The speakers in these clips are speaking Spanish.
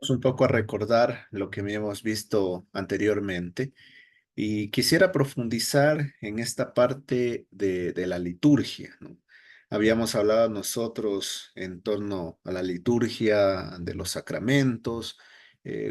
Un poco a recordar lo que habíamos visto anteriormente y quisiera profundizar en esta parte de la liturgia, ¿no? Habíamos hablado nosotros en torno a la liturgia de los sacramentos,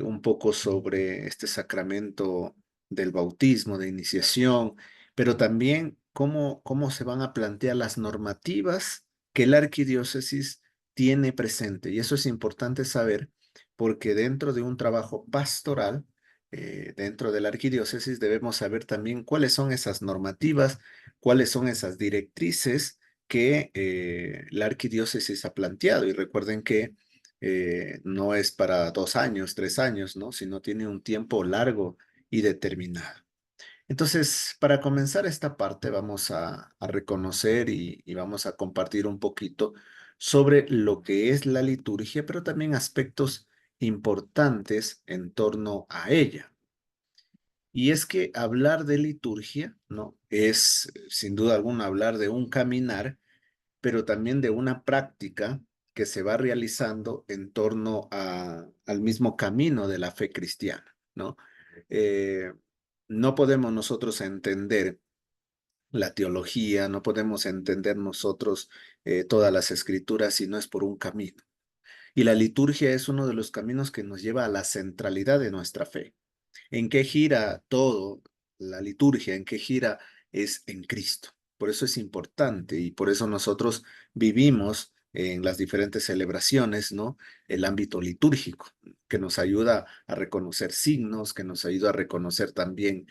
un poco sobre este sacramento del bautismo, de iniciación, pero también cómo se van a plantear las normativas que la arquidiócesis tiene presente. Y eso es importante saber porque dentro de un trabajo pastoral, dentro de la arquidiócesis debemos saber también cuáles son esas normativas, cuáles son esas directrices que la arquidiócesis ha planteado. Y recuerden que no es para 2 años, 3 años, ¿no? Sino tiene un tiempo largo y determinado. Entonces, para comenzar esta parte, vamos a reconocer y vamos a compartir un poquito sobre lo que es la liturgia, pero también aspectos importantes en torno a ella. Y es que hablar de liturgia, ¿no? Es sin duda alguna hablar de un caminar, pero también de una práctica que se va realizando en torno al mismo camino de la fe cristiana, ¿no? Eh, no podemos nosotros entender la teología, no podemos entender nosotros todas las escrituras si no es por un camino. Y la liturgia es uno de los caminos que nos lleva a la centralidad de nuestra fe. ¿En qué gira todo la liturgia? ¿En qué gira? Es en Cristo. Por eso es importante y por eso nosotros vivimos en las diferentes celebraciones, ¿no? El ámbito litúrgico, que nos ayuda a reconocer signos, que nos ayuda a reconocer también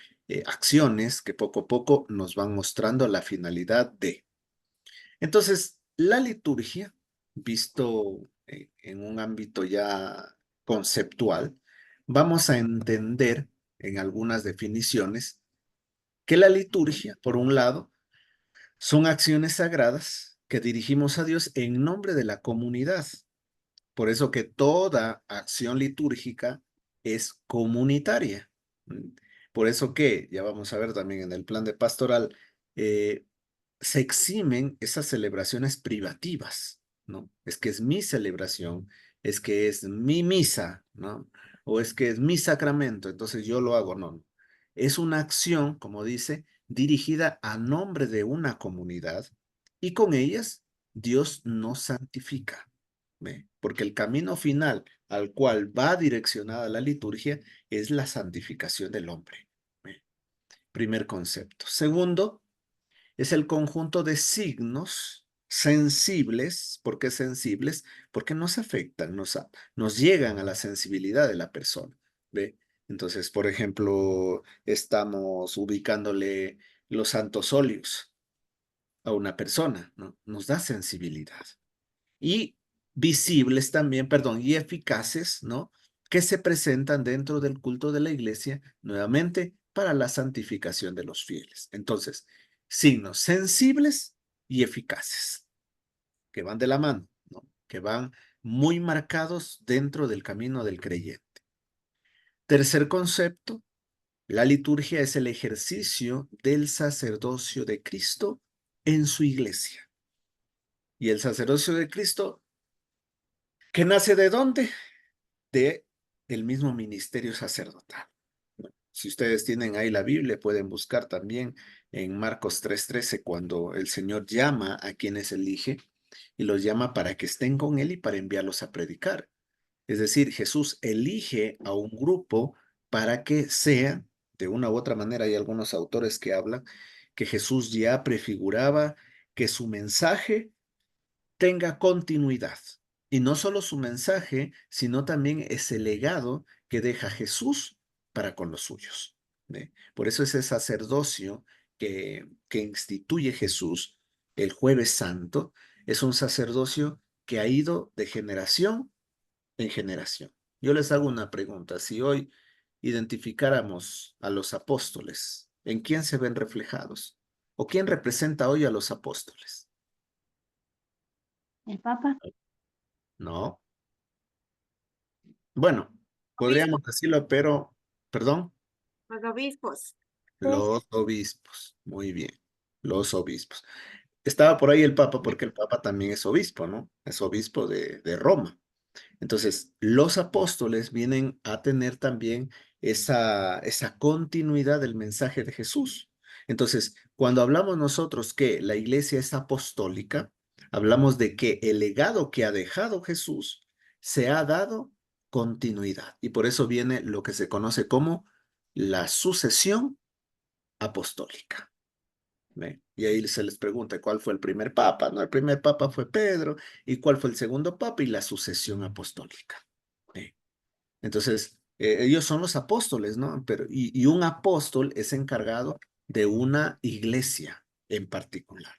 acciones que poco a poco nos van mostrando la finalidad de. Entonces, la liturgia, visto en un ámbito ya conceptual, vamos a entender en algunas definiciones que la liturgia, por un lado, son acciones sagradas que dirigimos a Dios en nombre de la comunidad. Por eso que toda acción litúrgica es comunitaria. Por eso que, ya vamos a ver también en el plan de pastoral, eh, se eximen esas celebraciones privativas, ¿no? Es que es mi celebración, es que es mi misa, ¿no? O es que es mi sacramento, entonces yo lo hago, no. Es una acción, como dice, dirigida a nombre de una comunidad y con ellas Dios nos santifica, ¿ve? Porque el camino final al cual va direccionada la liturgia es la santificación del hombre. ¿Ve? Primer concepto. Segundo, es el conjunto de signos sensibles. ¿Por qué sensibles? Porque nos afectan, nos llegan a la sensibilidad de la persona. ¿Ve? Entonces, por ejemplo, estamos ubicándole los santos óleos a una persona, ¿no? Nos da sensibilidad. Y visibles también, perdón, y eficaces, ¿no? Que se presentan dentro del culto de la iglesia, nuevamente, para la santificación de los fieles. Entonces, signos sensibles y eficaces, que van de la mano, ¿no? Que van muy marcados dentro del camino del creyente. Tercer concepto, la liturgia es el ejercicio del sacerdocio de Cristo en su iglesia. Y el sacerdocio de Cristo, ¿que nace de dónde? De el mismo ministerio sacerdotal. Si ustedes tienen ahí la Biblia, pueden buscar también en Marcos 3:13, cuando el Señor llama a quienes elige y los llama para que estén con Él y para enviarlos a predicar. Es decir, Jesús elige a un grupo para que sea, de una u otra manera, hay algunos autores que hablan, que Jesús ya prefiguraba que su mensaje tenga continuidad. Y no solo su mensaje, sino también ese legado que deja Jesús para con los suyos. ¿Ve? Por eso ese sacerdocio que instituye Jesús el Jueves Santo es un sacerdocio que ha ido de generación en generación. Yo les hago una pregunta. Si hoy identificáramos a los apóstoles, ¿en quién se ven reflejados? ¿O quién representa hoy a los apóstoles? El Papa. No. Bueno, podríamos Obispo, decirlo, pero, perdón, los obispos. Sí. los obispos. Muy bien, los obispos. Estaba por ahí el Papa porque el Papa también es obispo, ¿no? Es obispo de Roma. Entonces, los apóstoles vienen a tener también esa continuidad del mensaje de Jesús. Entonces, cuando hablamos nosotros que la iglesia es apostólica, hablamos de que el legado que ha dejado Jesús se ha dado continuidad. Y por eso viene lo que se conoce como la sucesión apostólica. ¿Ve? Y ahí se les pregunta cuál fue el primer papa, ¿no? El primer papa fue Pedro, y cuál fue el segundo papa y la sucesión apostólica. ¿Ve? Entonces, ellos son los apóstoles, ¿no? Pero, y un apóstol es encargado de una iglesia en particular.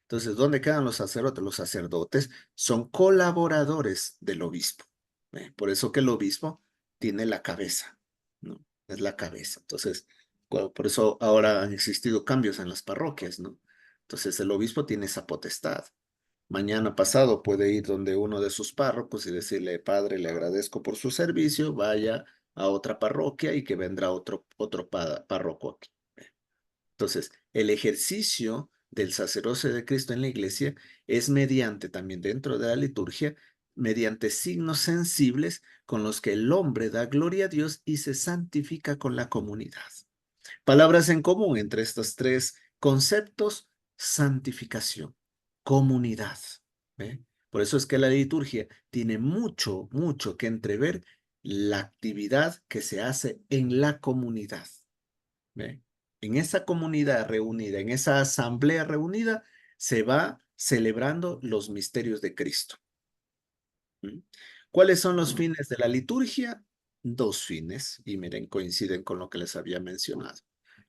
Entonces, ¿dónde quedan los sacerdotes? Los sacerdotes son colaboradores del obispo. ¿Ve? Por eso que el obispo tiene la cabeza, ¿no? Es la cabeza. Entonces, por eso ahora han existido cambios en las parroquias, ¿no? Entonces, el obispo tiene esa potestad. Mañana pasado puede ir donde uno de sus párrocos y decirle, padre, le agradezco por su servicio, vaya a otra parroquia y que vendrá otro párroco aquí. Entonces, el ejercicio del sacerdocio de Cristo en la iglesia es mediante también dentro de la liturgia, mediante signos sensibles con los que el hombre da gloria a Dios y se santifica con la comunidad. Palabras en común entre estos tres conceptos: santificación, comunidad. ¿Ve? Por eso es que la liturgia tiene mucho, mucho que entrever la actividad que se hace en la comunidad. ¿Ve? En esa comunidad reunida, en esa asamblea reunida, se va celebrando los misterios de Cristo. ¿Mm? ¿Cuáles son los fines de la liturgia? Dos fines, y miren, coinciden con lo que les había mencionado.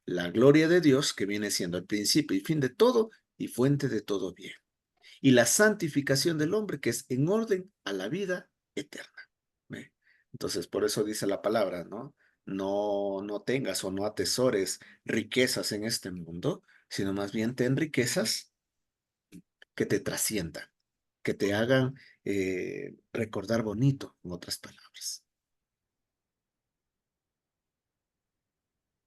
La gloria de Dios, que viene siendo el principio y fin de todo y fuente de todo bien. Y la santificación del hombre, que es en orden a la vida eterna. ¿Ve? Entonces, por eso dice la palabra, ¿no? No tengas o no atesores riquezas en este mundo, sino más bien ten riquezas que te trasciendan, que te hagan recordar bonito, en otras palabras.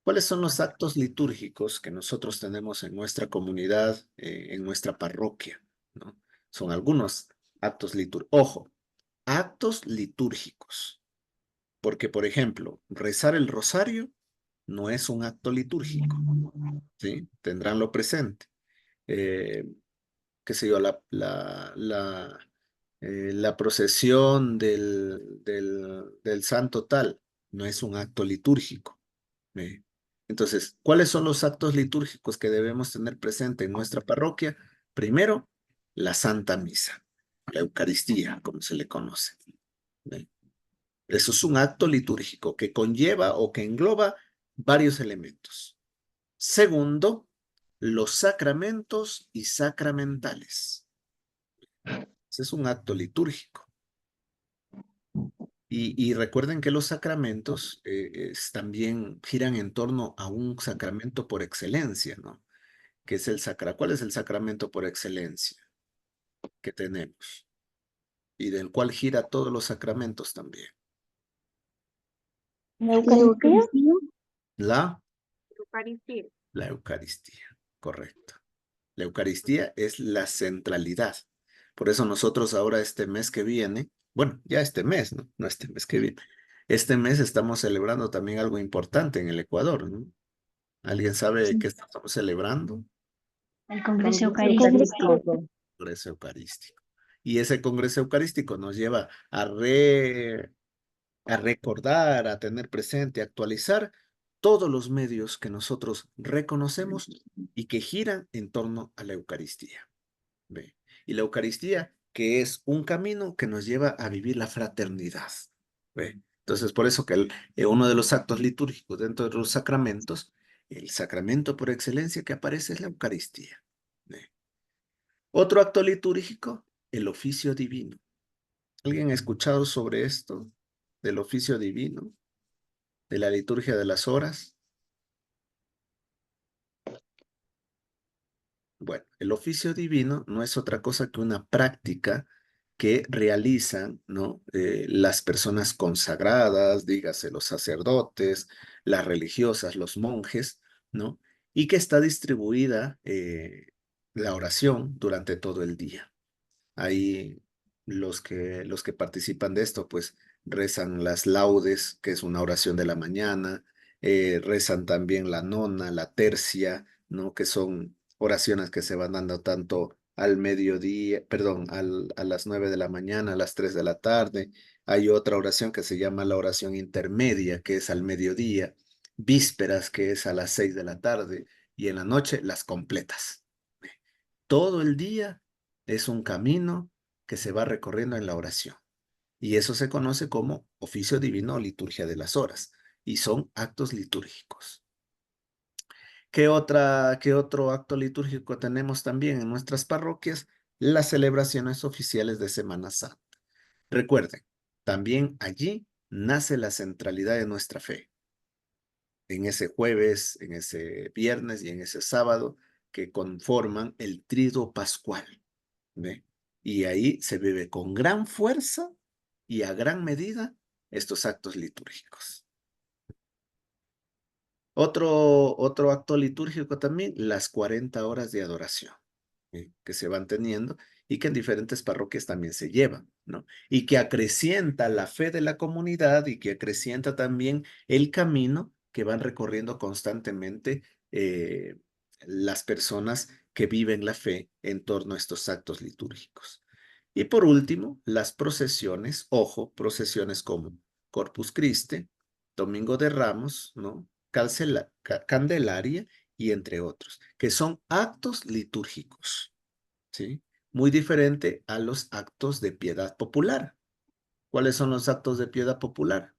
¿Cuáles son los actos litúrgicos que nosotros tenemos en nuestra comunidad, en nuestra parroquia? ¿No? Son algunos actos litúrgicos. Ojo, actos litúrgicos. Porque, por ejemplo, rezar el rosario no es un acto litúrgico, ¿sí? Tendránlo presente. Eh, qué sé yo, la procesión del santo tal no es un acto litúrgico. ¿Ve? Entonces, ¿cuáles son los actos litúrgicos que debemos tener presente en nuestra parroquia? Primero, la Santa Misa, la Eucaristía, como se le conoce. ¿Ve? Eso es un acto litúrgico que conlleva o que engloba varios elementos. Segundo, los sacramentos y sacramentales. Ese es un acto litúrgico. Y recuerden que los sacramentos también giran en torno a un sacramento por excelencia, ¿no? Que es ¿Cuál es el sacramento por excelencia que tenemos? Y del cual gira todos los sacramentos también. ¿La Eucaristía? La Eucaristía. La Eucaristía, correcto. La Eucaristía es la centralidad. Por eso nosotros ahora este mes que viene, bueno, ya este mes, ¿no? No este mes que viene. Este mes estamos celebrando también algo importante en el Ecuador, ¿no? ¿Alguien sabe qué estamos celebrando? El Congreso Eucarístico. Eucarístico. Congreso Eucarístico. Y ese Congreso Eucarístico nos lleva a recordar, a tener presente, a actualizar todos los medios que nosotros reconocemos y que giran en torno a la Eucaristía. ¿Ve? Y la Eucaristía, que es un camino que nos lleva a vivir la fraternidad. ¿Ve? Entonces, por eso que uno de los actos litúrgicos dentro de los sacramentos, el sacramento por excelencia que aparece es la Eucaristía. ¿Ve? Otro acto litúrgico, el oficio divino. ¿Alguien ha escuchado sobre esto del oficio divino, de la liturgia de las horas? Bueno, el oficio divino no es otra cosa que una práctica que realizan, ¿no? Las personas consagradas, dígase los sacerdotes, las religiosas, los monjes, ¿no? Y que está distribuida la oración durante todo el día. Hay los que participan de esto, pues rezan las laudes, que es una oración de la mañana, rezan también la nona, la tercia, ¿no? Que son oraciones que se van dando tanto al mediodía, perdón, a las 9 de la mañana, a las 3 de la tarde. Hay otra oración que se llama la oración intermedia, que es al mediodía, vísperas, que es a las 6 de la tarde, y en la noche las completas. Todo el día es un camino que se va recorriendo en la oración. Y eso se conoce como oficio divino o liturgia de las horas. Y son actos litúrgicos. Qué otro acto litúrgico tenemos también en nuestras parroquias? Las celebraciones oficiales de Semana Santa. Recuerden, también allí nace la centralidad de nuestra fe. En ese jueves, en ese viernes y en ese sábado que conforman el triduo pascual. ¿Ve? Y ahí se vive con gran fuerza y a gran medida estos actos litúrgicos. Otro acto litúrgico también, las 40 horas de adoración, que se van teniendo y que en diferentes parroquias también se llevan, ¿no? Y que acrecienta la fe de la comunidad y que acrecienta también el camino que van recorriendo constantemente las personas que viven la fe en torno a estos actos litúrgicos. Y por último, las procesiones, ojo, procesiones como Corpus Christi, Domingo de Ramos, ¿no? Candelaria y entre otros, que son actos litúrgicos, ¿sí? Muy diferente a los actos de piedad popular. ¿Cuáles son los actos de piedad popular?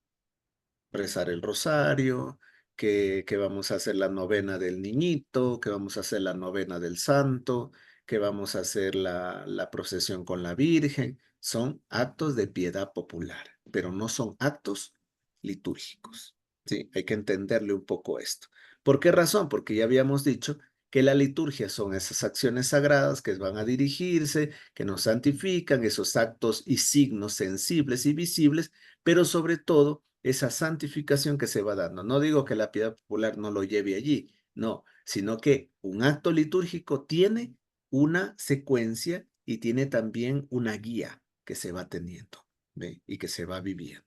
Rezar el rosario, que vamos a hacer la novena del niñito, que vamos a hacer la novena del santo, que vamos a hacer la procesión con la Virgen. Son actos de piedad popular, pero no son actos litúrgicos. Sí, hay que entenderle un poco esto. ¿Por qué razón? Porque ya habíamos dicho que la liturgia son esas acciones sagradas que van a dirigirse, que nos santifican, esos actos y signos sensibles y visibles, pero sobre todo esa santificación que se va dando. No digo que la piedad popular no lo lleve allí, no, sino que un acto litúrgico tiene una secuencia y tiene también una guía que se va teniendo, ¿ve? Y que se va viviendo.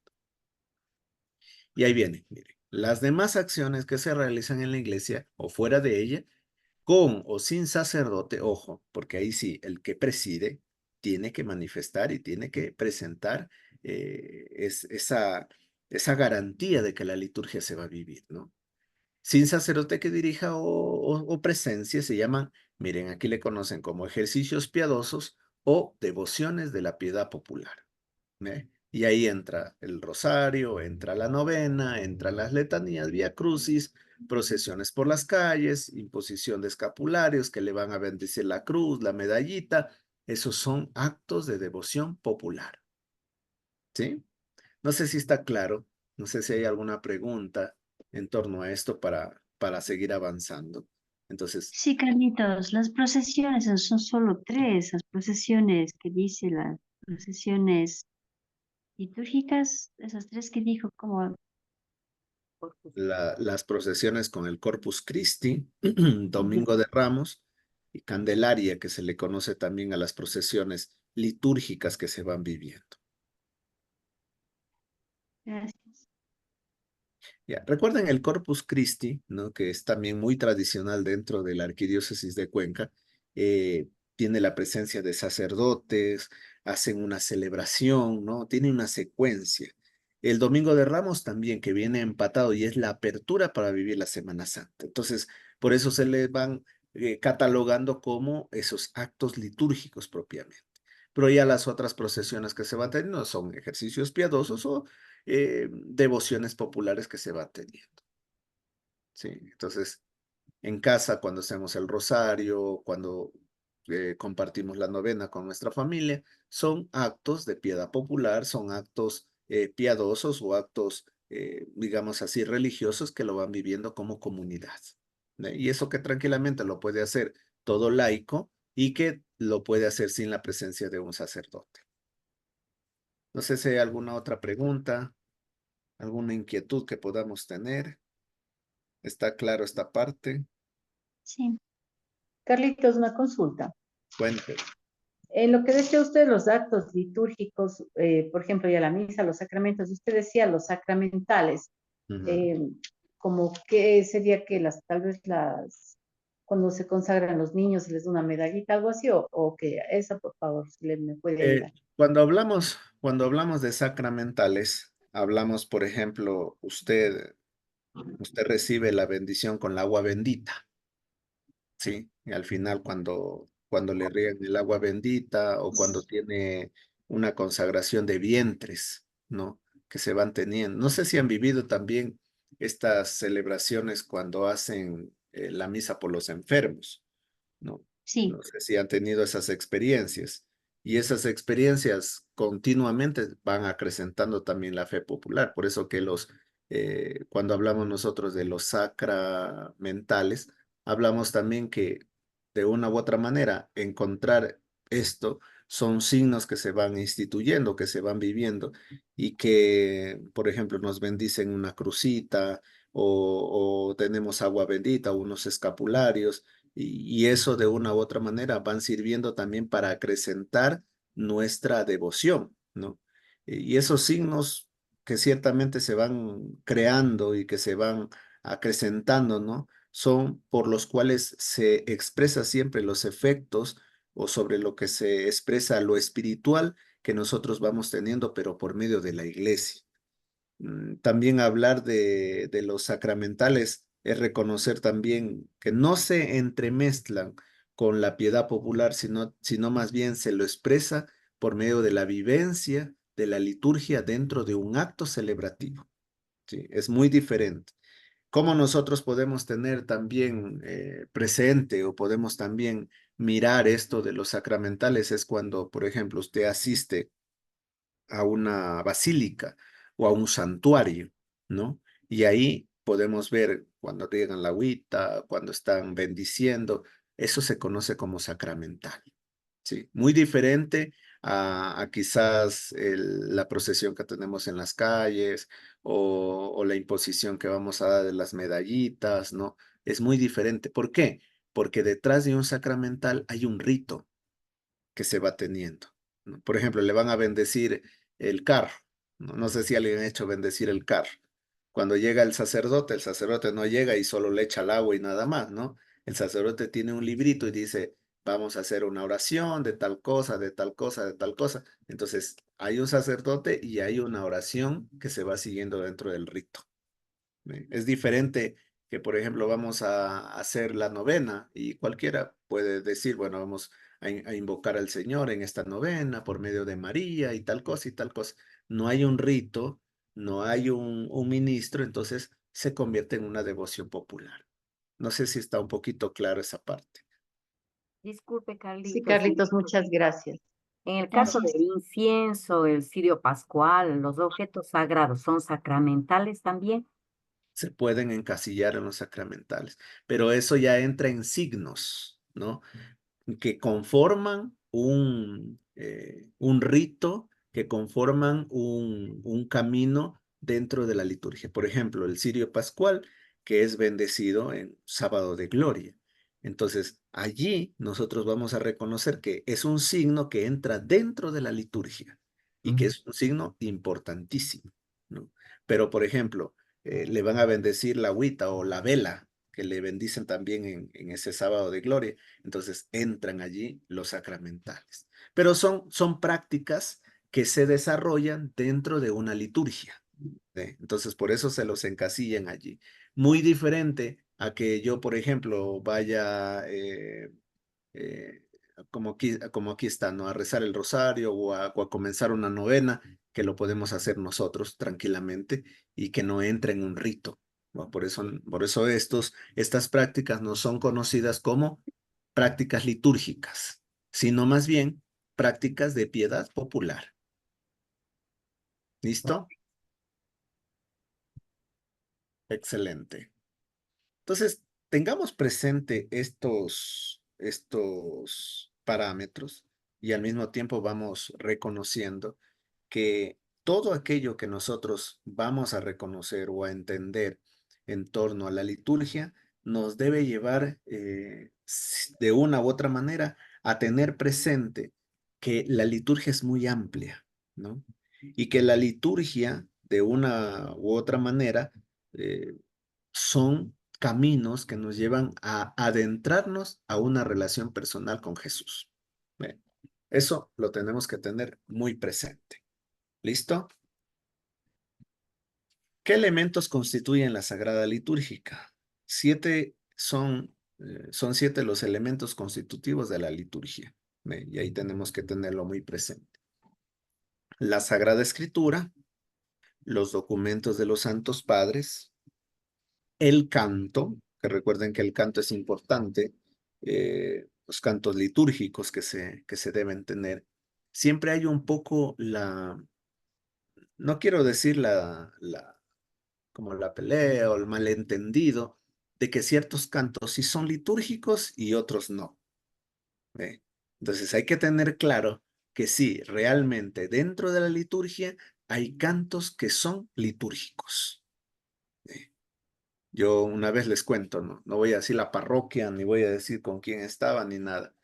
Y ahí viene, mire, las demás acciones que se realizan en la iglesia o fuera de ella, con o sin sacerdote, ojo, porque ahí sí, el que preside tiene que manifestar y tiene que presentar esa garantía de que la liturgia se va a vivir, ¿no? Sin sacerdote que dirija o presencia se llaman, miren, aquí le conocen como ejercicios piadosos o devociones de la piedad popular. ¿Ve? Y ahí entra el rosario, entra la novena, entran las letanías, vía crucis, procesiones por las calles, imposición de escapularios que le van a bendecir la cruz, la medallita. Esos son actos de devoción popular. ¿Sí? No sé si está claro, no sé si hay alguna pregunta en torno a esto para seguir avanzando. Entonces, Sí, Carlitos, las procesiones son solo tres, las procesiones que dice, las procesiones litúrgicas, esas tres que dijo, como las procesiones con el Corpus Christi, Domingo de Ramos y Candelaria, que se le conoce también a las procesiones litúrgicas que se van viviendo. gracias. Ya, recuerden el Corpus Christi, ¿no? Que es también muy tradicional dentro de la Arquidiócesis de Cuenca. Tiene la presencia de sacerdotes, hacen una celebración, ¿no? Tiene una secuencia. El Domingo de Ramos también, que viene empatado y es la apertura para vivir la Semana Santa. Entonces, por eso se le van catalogando como esos actos litúrgicos propiamente. Pero ya las otras procesiones que se van teniendo son ejercicios piadosos o devociones populares que se va teniendo. Sí, entonces en casa cuando hacemos el rosario, cuando compartimos la novena con nuestra familia, son actos de piedad popular, son actos piadosos o actos, digamos así, religiosos que lo van viviendo como comunidad. Y eso que tranquilamente lo puede hacer todo laico y que lo puede hacer sin la presencia de un sacerdote. No sé si hay alguna otra pregunta, alguna inquietud que podamos tener. ¿Está claro esta parte? Sí, Carlitos, una consulta. Cuente. En lo que decía usted, los actos litúrgicos, por ejemplo, ya la misa, los sacramentos, usted decía los sacramentales, Ujú. eh, como que sería que tal vez cuando se consagran los niños se les da una medallita, algo así, o que esa, por favor, si me puede ayudar. Cuando hablamos de sacramentales, hablamos, por ejemplo, usted recibe la bendición con el agua bendita, ¿sí? Y al final, cuando le riegan el agua bendita o cuando tiene una consagración de vientres, ¿no? Que se van teniendo. No sé si han vivido también estas celebraciones cuando hacen la misa por los enfermos, ¿no? Sí, No sé si han tenido esas experiencias. Y esas experiencias continuamente van acrecentando también la fe popular. Por eso que cuando hablamos nosotros de los sacramentales, hablamos también que de una u otra manera encontrar esto son signos que se van instituyendo, que se van viviendo y que, por ejemplo, nos bendicen una crucita o tenemos agua bendita, unos escapularios y eso de una u otra manera van sirviendo también para acrecentar nuestra devoción, ¿no? Y esos signos que ciertamente se van creando y que se van acrecentando, ¿no? Son por los cuales se expresa siempre los efectos o sobre lo que se expresa lo espiritual que nosotros vamos teniendo, pero por medio de la iglesia. También hablar de los sacramentales es reconocer también que no se entremezclan con la piedad popular, sino más bien se lo expresa por medio de la vivencia de la liturgia dentro de un acto celebrativo. ¿Sí? Es muy diferente. ¿Cómo nosotros podemos tener también presente o podemos también mirar esto de los sacramentales? Es cuando, por ejemplo, usted asiste a una basílica o a un santuario, ¿no? Y ahí podemos ver cuando riegan la agüita, cuando están bendiciendo, eso se conoce como sacramental, ¿sí? Muy diferente a quizás la procesión que tenemos en las calles o la imposición que vamos a dar de las medallitas, ¿no? Es muy diferente. ¿Por qué? Porque detrás de un sacramental hay un rito que se va teniendo, ¿no? Por ejemplo, le van a bendecir el carro, ¿no? No sé si alguien ha hecho bendecir el carro. Cuando llega el sacerdote no llega y solo le echa el agua y nada más, ¿no? El sacerdote tiene un librito y dice, vamos a hacer una oración de tal cosa, de tal cosa, de tal cosa. Entonces, hay un sacerdote y hay una oración que se va siguiendo dentro del rito. Es diferente que, por ejemplo, vamos a hacer la novena y cualquiera puede decir, bueno, vamos a invocar al Señor en esta novena por medio de María y tal cosa y tal cosa. No hay un rito, no hay un ministro, entonces se convierte en una devoción popular. No sé si está un poquito claro esa parte. Disculpe, Sí, Carlitos. Carlitos, muchas gracias. En el caso gracias. del incienso, el cirio pascual, los objetos sagrados, ¿son sacramentales también? Se pueden encasillar en los sacramentales, pero eso ya entra en signos, ¿no? Que conforman un rito, que conforman un camino dentro de la liturgia. Por ejemplo, el cirio pascual, que es bendecido en sábado de gloria. Entonces, allí nosotros vamos a reconocer que es un signo que entra dentro de la liturgia y que es un signo importantísimo, ¿no? Pero, por ejemplo, le van a bendecir la agüita o la vela, que le bendicen también en ese sábado de gloria. Entonces entran allí los sacramentales. Pero son prácticas que se desarrollan dentro de una liturgia. ¿Sí? Entonces por eso se los encasillan allí. Muy diferente a que yo, por ejemplo, vaya eh, como aquí está, ¿no? A rezar el rosario o a comenzar una novena, que lo podemos hacer nosotros tranquilamente y que no entre en un rito, ¿no? Por eso estas prácticas no son conocidas como prácticas litúrgicas, sino más bien prácticas de piedad popular. ¿Listo? Excelente. Entonces, tengamos presente estos parámetros y al mismo tiempo vamos reconociendo que todo aquello que nosotros vamos a reconocer o a entender en torno a la liturgia nos debe llevar de una u otra manera a tener presente que la liturgia es muy amplia, ¿no? Y que la liturgia, de una u otra manera, son caminos que nos llevan a adentrarnos a una relación personal con Jesús. Bien, eso lo tenemos que tener muy presente. ¿Listo? ¿Qué elementos constituyen la Sagrada Litúrgica? Son 7 los elementos constitutivos de la liturgia. Bien, y ahí tenemos que tenerlo muy presente. La Sagrada Escritura, los documentos de los Santos Padres, el canto, que recuerden que el canto es importante, los cantos litúrgicos que se deben tener. Siempre hay un poco no quiero decir como la pelea o el malentendido de que ciertos cantos sí son litúrgicos y otros no. ¿Ve? Entonces hay que tener claro que sí, realmente dentro de la liturgia hay cantos que son litúrgicos. ¿Ve? Yo una vez les cuento, ¿no? No voy a decir la parroquia, ni voy a decir con quién estaba, ni nada.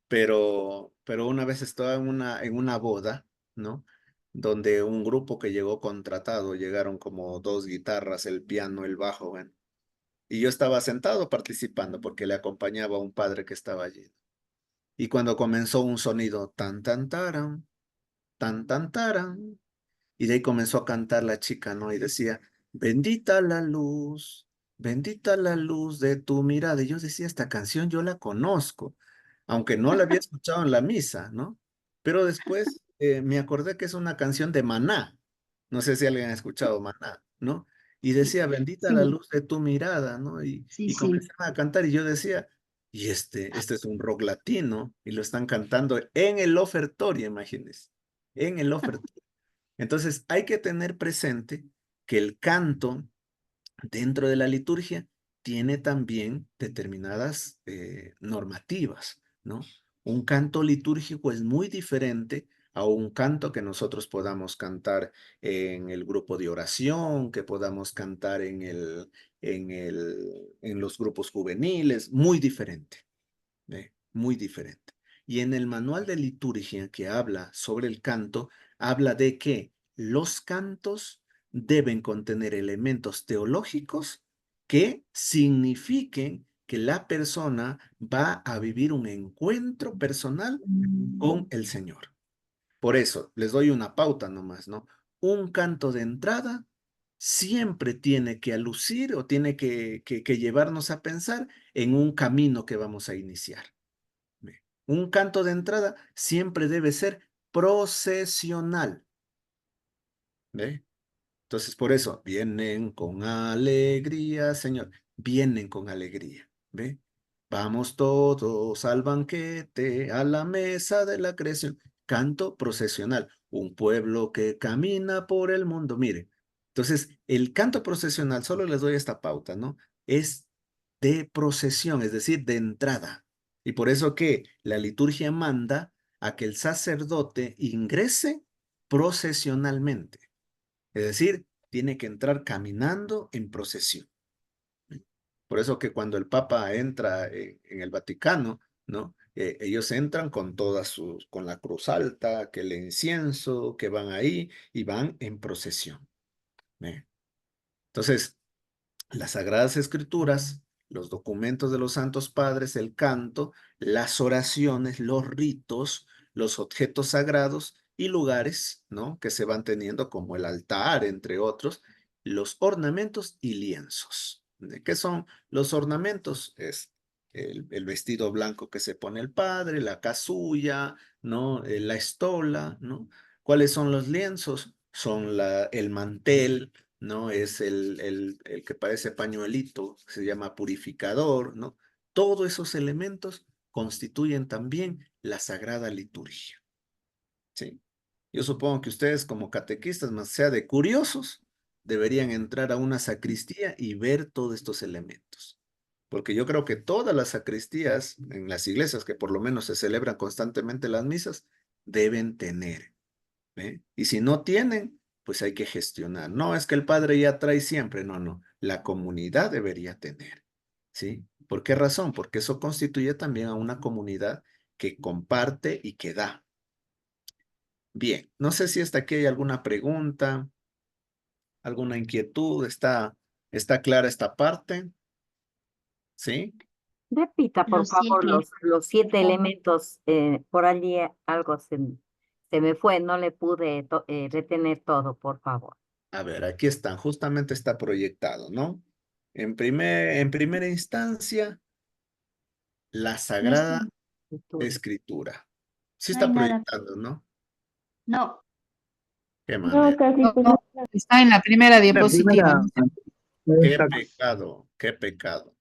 Pero una vez estaba en una boda, ¿no? Donde un grupo que llegó contratado, llegaron como 2 guitarras, el piano, el bajo, bueno. Y yo estaba sentado participando porque le acompañaba a un padre que estaba allí. Y cuando comenzó un sonido, tan, tan, taran, tan, tan, taran, y de ahí comenzó a cantar la chica, ¿no? Y decía, bendita la luz de tu mirada. Y yo decía, esta canción yo la conozco, aunque no la había escuchado en la misa, ¿no? Pero después me acordé que es una canción de Maná. No sé si alguien ha escuchado Maná, ¿no? Y decía, bendita la Sí, luz de tu mirada, ¿no? sí, Y sí. comenzaron a cantar y yo decía, y este es un rock latino, y lo están cantando en el ofertorio, imagínense, en el ofertorio. Entonces, hay que tener presente que el canto dentro de la liturgia tiene también determinadas normativas, ¿no? Un canto litúrgico es muy diferente a un canto que nosotros podamos cantar en el grupo de oración, que podamos cantar en los grupos juveniles, muy diferente. Muy diferente. Y en el manual de liturgia que habla sobre el canto, habla de que los cantos deben contener elementos teológicos que signifiquen que la persona va a vivir un encuentro personal con el Señor. Por eso, les doy una pauta nomás, ¿no? Un canto de entrada siempre tiene que alucir o tiene que llevarnos a pensar en un camino que vamos a iniciar. Un canto de entrada siempre debe ser procesional. ¿Ve? Entonces, por eso, vienen con alegría, Señor. Vienen con alegría. ¿Ve? Vamos todos al banquete, a la mesa de la creación. Canto procesional. Un pueblo que camina por el mundo. Mire, entonces, el canto procesional, solo les doy esta pauta, ¿no? Es de procesión, es decir, de entrada. Y por eso que la liturgia manda a que el sacerdote ingrese procesionalmente. Es decir, tiene que entrar caminando en procesión. Por eso que cuando el Papa entra en el Vaticano, ¿no? Ellos entran con con la cruz alta, que el incienso, que van ahí y van en procesión. ¿Ve? Entonces, las Sagradas Escrituras, los documentos de los Santos Padres, el canto, las oraciones, los ritos, los objetos sagrados y lugares, ¿no? Que se van teniendo como el altar, entre otros, los ornamentos y lienzos. ¿De qué son los ornamentos? Es el vestido blanco que se pone el padre, la casulla, ¿no? La estola, ¿no? ¿Cuáles son los lienzos? Son el mantel, ¿no? Es el que parece pañuelito, se llama purificador, ¿no? Todos esos elementos constituyen también la sagrada liturgia, ¿sí? Yo supongo que ustedes como catequistas, más sea de curiosos, deberían entrar a una sacristía y ver todos estos elementos. Porque yo creo que todas las sacristías en las iglesias que por lo menos se celebran constantemente las misas, deben tener. ¿Ve? Y si no tienen, pues hay que gestionar. No es que el padre ya trae siempre, no, no. La comunidad debería tener, ¿sí? ¿Por qué razón? Porque eso constituye también a una comunidad que comparte y que da. Bien, no sé si hasta aquí hay alguna pregunta, alguna inquietud. ¿Está clara esta parte? ¿Sí? Repita, por Los favor, 7. los 7 elementos. Por allí algo se me fue, no le pude retener todo, por favor. A ver, aquí están, justamente está proyectado, ¿no? En primera instancia, la No, Sagrada Escritura. Escritura. Sí no hay está nada. proyectando, ¿no? No, Qué No, manera. casi no. Está en la primera La diapositiva. primera, Qué exacto. pecado, qué pecado.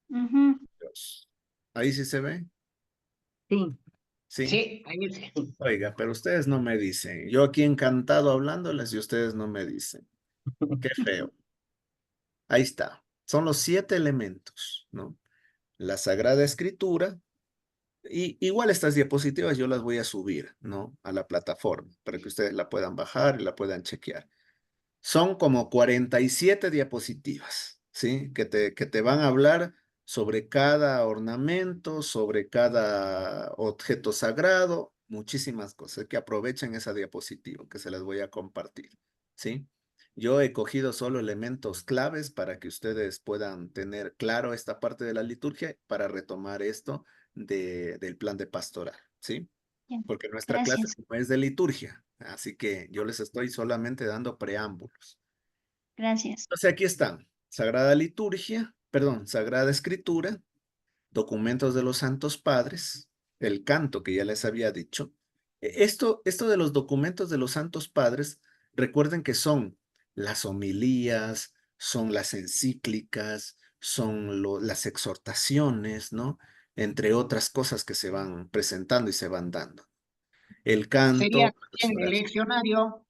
ujú, Dios. Ahí sí se ve. Sí, Sí. Sí, ahí sí. Oiga, pero ustedes no me dicen. Yo aquí encantado hablándoles y ustedes no me dicen. Qué feo. Ahí está. Son los 7 elementos, ¿no? La Sagrada Escritura. Y igual estas diapositivas yo las voy a subir, ¿no? A la plataforma para que ustedes la puedan bajar y la puedan chequear. Son como 47 diapositivas, ¿sí? Que te van a hablar sobre cada ornamento, sobre cada objeto sagrado, muchísimas cosas. Que aprovechen esa diapositiva que se las voy a compartir, ¿sí? Yo he cogido solo elementos claves para que ustedes puedan tener claro esta parte de la liturgia para retomar esto del plan de pastoral, ¿sí? bien, Porque nuestra clase gracias. no es de liturgia, así que yo les estoy solamente dando preámbulos. Gracias. Entonces aquí están, Sagrada Liturgia, perdón, Sagrada Escritura, documentos de los Santos Padres, el canto que ya les había dicho. Esto de los documentos de los Santos Padres, recuerden que son las homilías, son las encíclicas, son las exhortaciones, ¿no? Entre otras cosas que se van presentando y se van dando. El Sería canto, las también el oraciones. leccionario,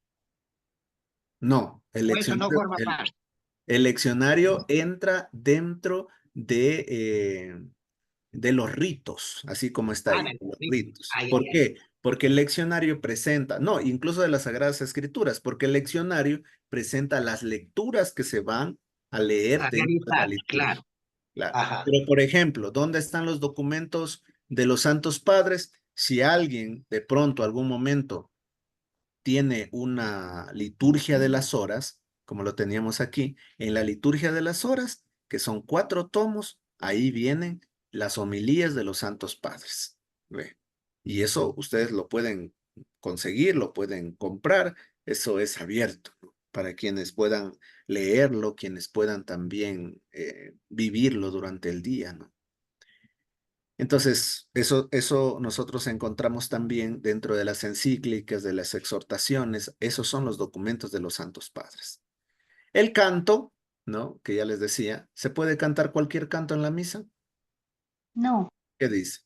No, o eso no forma parte. el leccionario entra dentro de los ritos, así como está Ah, ahí, los sí. ritos. Ah, ya, ¿Por ya. qué? Porque el leccionario presenta, no, incluso de las Sagradas Escrituras, porque el leccionario presenta las lecturas que se van a leer A dentro de la realizar, liturgia. claro. Claro. Ajá. Pero, por ejemplo, ¿dónde están los documentos de los Santos Padres? Si alguien de pronto, algún momento, tiene una liturgia de las horas, como lo teníamos aquí, en la liturgia de las horas, que son 4 tomos, ahí vienen las homilías de los Santos Padres. ¿Ve? Y eso ustedes lo pueden conseguir, lo pueden comprar, eso es abierto, ¿no? Para quienes puedan leerlo, quienes puedan también vivirlo durante el día, ¿no? Entonces, eso nosotros encontramos también dentro de las encíclicas, de las exhortaciones, esos son los documentos de los Santos Padres. El canto, ¿no? Que ya les decía, ¿se puede cantar cualquier canto en la misa? No, ¿Qué dice?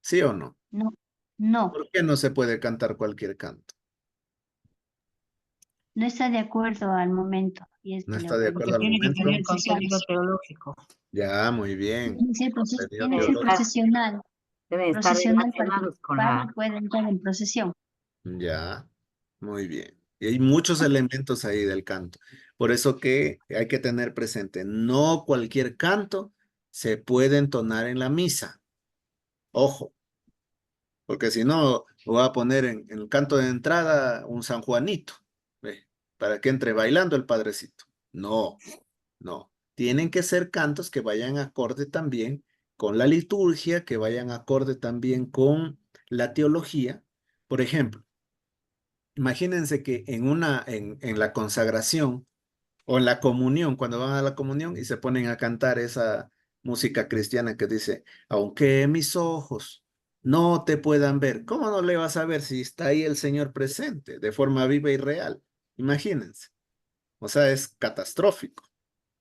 ¿Sí o no? no, no. ¿Por qué no se puede cantar cualquier canto? No está de acuerdo al momento. Y ¿No este, está de acuerdo Porque al tiene que momento? tener contenido teológico. Ya, muy bien. Tiene que ser Contenido tiene que ser deben estar, teológico. procesional. deben estar Procesional para que relacionados con padre la... pueda entrar en procesión. Ya, muy bien. Y hay muchos elementos ahí del canto. Por eso que hay que tener presente, no cualquier canto se puede entonar en la misa. Ojo, porque si no, voy a poner en el canto de entrada un San Juanito, ¿ve? Para que entre bailando el padrecito. No, no. Tienen que ser cantos que vayan acorde también con la liturgia, que vayan acorde también con la teología. Por ejemplo, imagínense que en la consagración o en la comunión, cuando van a la comunión y se ponen a cantar esa música cristiana que dice, aunque mis ojos no te puedan ver, ¿cómo no le vas a ver si está ahí el Señor presente de forma viva y real? Imagínense. O sea, es catastrófico.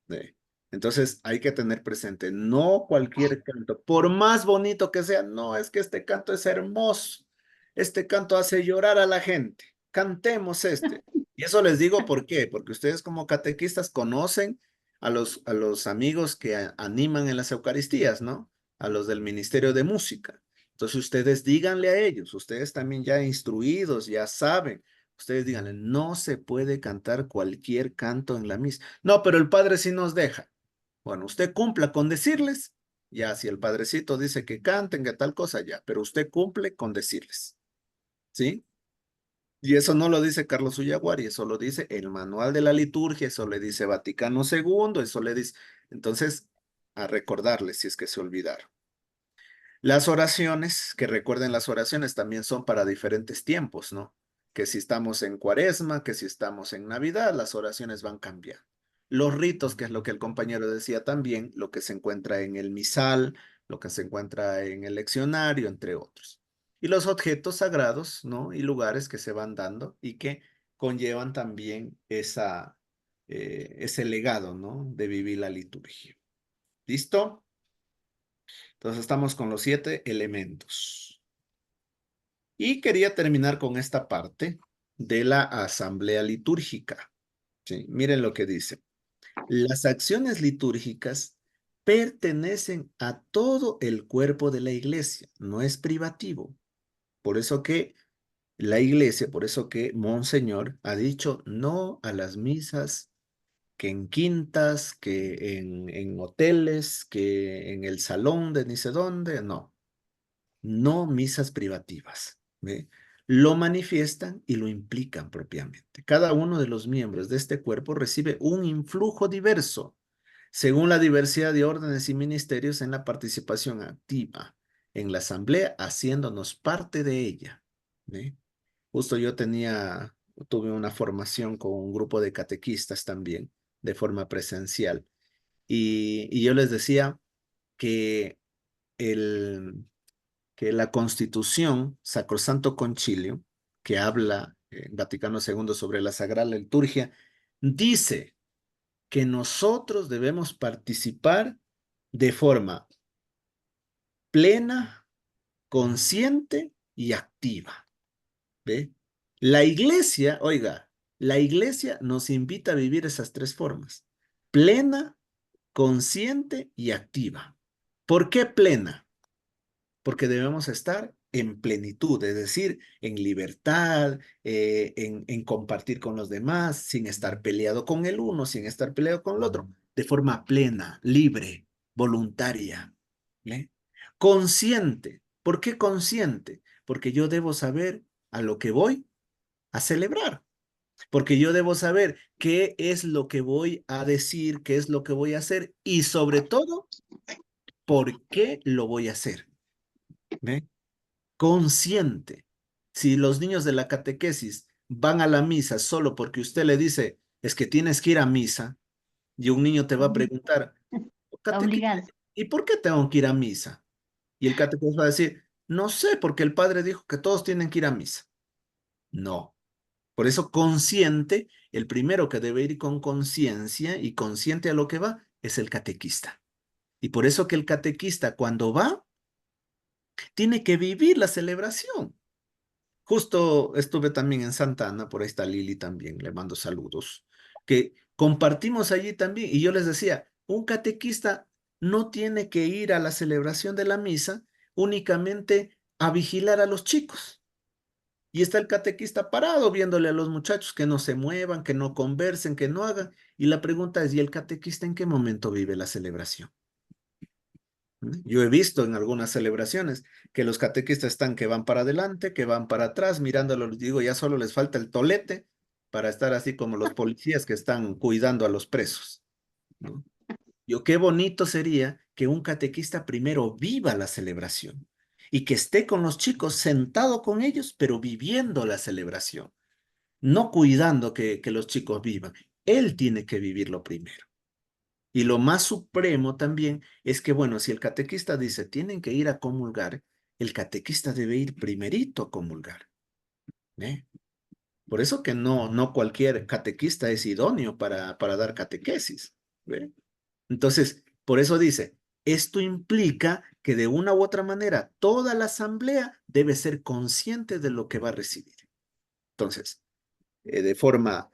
¿Eh? Entonces hay que tener presente, no cualquier canto, por más bonito que sea, no, es que este canto es hermoso, este canto hace llorar a la gente, cantemos este. Y eso les digo por qué, porque ustedes como catequistas conocen a los amigos que animan en las Eucaristías, ¿no? A los del Ministerio de Música. Entonces ustedes díganle a ellos, ustedes también ya instruidos, ya saben, ustedes díganle, no se puede cantar cualquier canto en la misa. No, pero el padre sí nos deja. Bueno, usted cumpla con decirles, ya si el padrecito dice que canten, que tal cosa, ya, pero usted cumple con decirles, ¿sí? Y eso no lo dice Carlos Ullaguari, eso lo dice el Manual de la Liturgia, eso le dice Vaticano II, eso le dice. Entonces, a recordarles si es que se olvidaron. Las oraciones, que recuerden las oraciones, también son para diferentes tiempos, ¿no? Que si estamos en Cuaresma, que si estamos en Navidad, las oraciones van cambiando. Los ritos, que es lo que el compañero decía también, lo que se encuentra en el misal, lo que se encuentra en el leccionario, entre otros. Y los objetos sagrados, ¿no? Y lugares que se van dando y que conllevan también ese legado, ¿no? De vivir la liturgia. ¿Listo? Entonces estamos con los 7 elementos. Y quería terminar con esta parte de la asamblea litúrgica. ¿Sí? Miren lo que dice. Las acciones litúrgicas pertenecen a todo el cuerpo de la iglesia, no es privativo. Por eso que la iglesia, por eso que Monseñor ha dicho no a las misas que en quintas, que en hoteles, que en el salón de ni sé dónde, no. No misas privativas. ¿Ve? Lo manifiestan y lo implican propiamente. Cada uno de los miembros de este cuerpo recibe un influjo diverso, según la diversidad de órdenes y ministerios en la participación activa en la asamblea, haciéndonos parte de ella. ¿Ve? Justo yo tuve una formación con un grupo de catequistas también, de forma presencial, y yo les decía que que la Constitución Sacrosanto Concilio, que habla en Vaticano II sobre la Sagrada Liturgia, dice que nosotros debemos participar de forma plena, consciente y activa. ¿Ve? La iglesia, oiga, la iglesia nos invita a vivir esas tres formas: plena, consciente y activa. ¿Por qué plena? Porque debemos estar en plenitud, es decir, en libertad, en compartir con los demás, sin estar peleado con el uno, sin estar peleado con el otro, de forma plena, libre, voluntaria. ¿Eh? Consciente. ¿Por qué consciente? Porque yo debo saber a lo que voy a celebrar, porque yo debo saber qué es lo que voy a decir, qué es lo que voy a hacer y sobre todo, por qué lo voy a hacer. ¿Ve? Consciente. Si los niños de la catequesis van a la misa solo porque usted le dice, es que tienes que ir a misa, y un niño te va a preguntar, Está obligado. ¿y por qué tengo que ir a misa? Y el catequista va a decir, no sé, porque el padre dijo que todos tienen que ir a misa. No. Por eso consciente, el primero que debe ir con conciencia y consciente a lo que va, es el catequista. Y por eso que el catequista cuando va, tiene que vivir la celebración. Justo estuve también en Santa Ana, por ahí está Lili también, le mando saludos, que compartimos allí también, y yo les decía, un catequista no tiene que ir a la celebración de la misa únicamente a vigilar a los chicos. Y está el catequista parado viéndole a los muchachos que no se muevan, que no conversen, que no hagan. Y la pregunta es, ¿y el catequista en qué momento vive la celebración? Yo he visto en algunas celebraciones que los catequistas están que van para adelante, que van para atrás, mirándolo, digo, ya solo les falta el tolete para estar así como los policías que están cuidando a los presos, ¿no? Yo, qué bonito sería que un catequista primero viva la celebración y que esté con los chicos sentado con ellos, pero viviendo la celebración, no cuidando que los chicos vivan. Él tiene que vivirlo primero. Y lo más supremo también es que, bueno, si el catequista dice, tienen que ir a comulgar, el catequista debe ir primerito a comulgar. ¿Eh? Por eso que no cualquier catequista es idóneo para dar catequesis. ¿Ve? Entonces, por eso dice, esto implica que de una u otra manera toda la asamblea debe ser consciente de lo que va a recibir. Entonces, de forma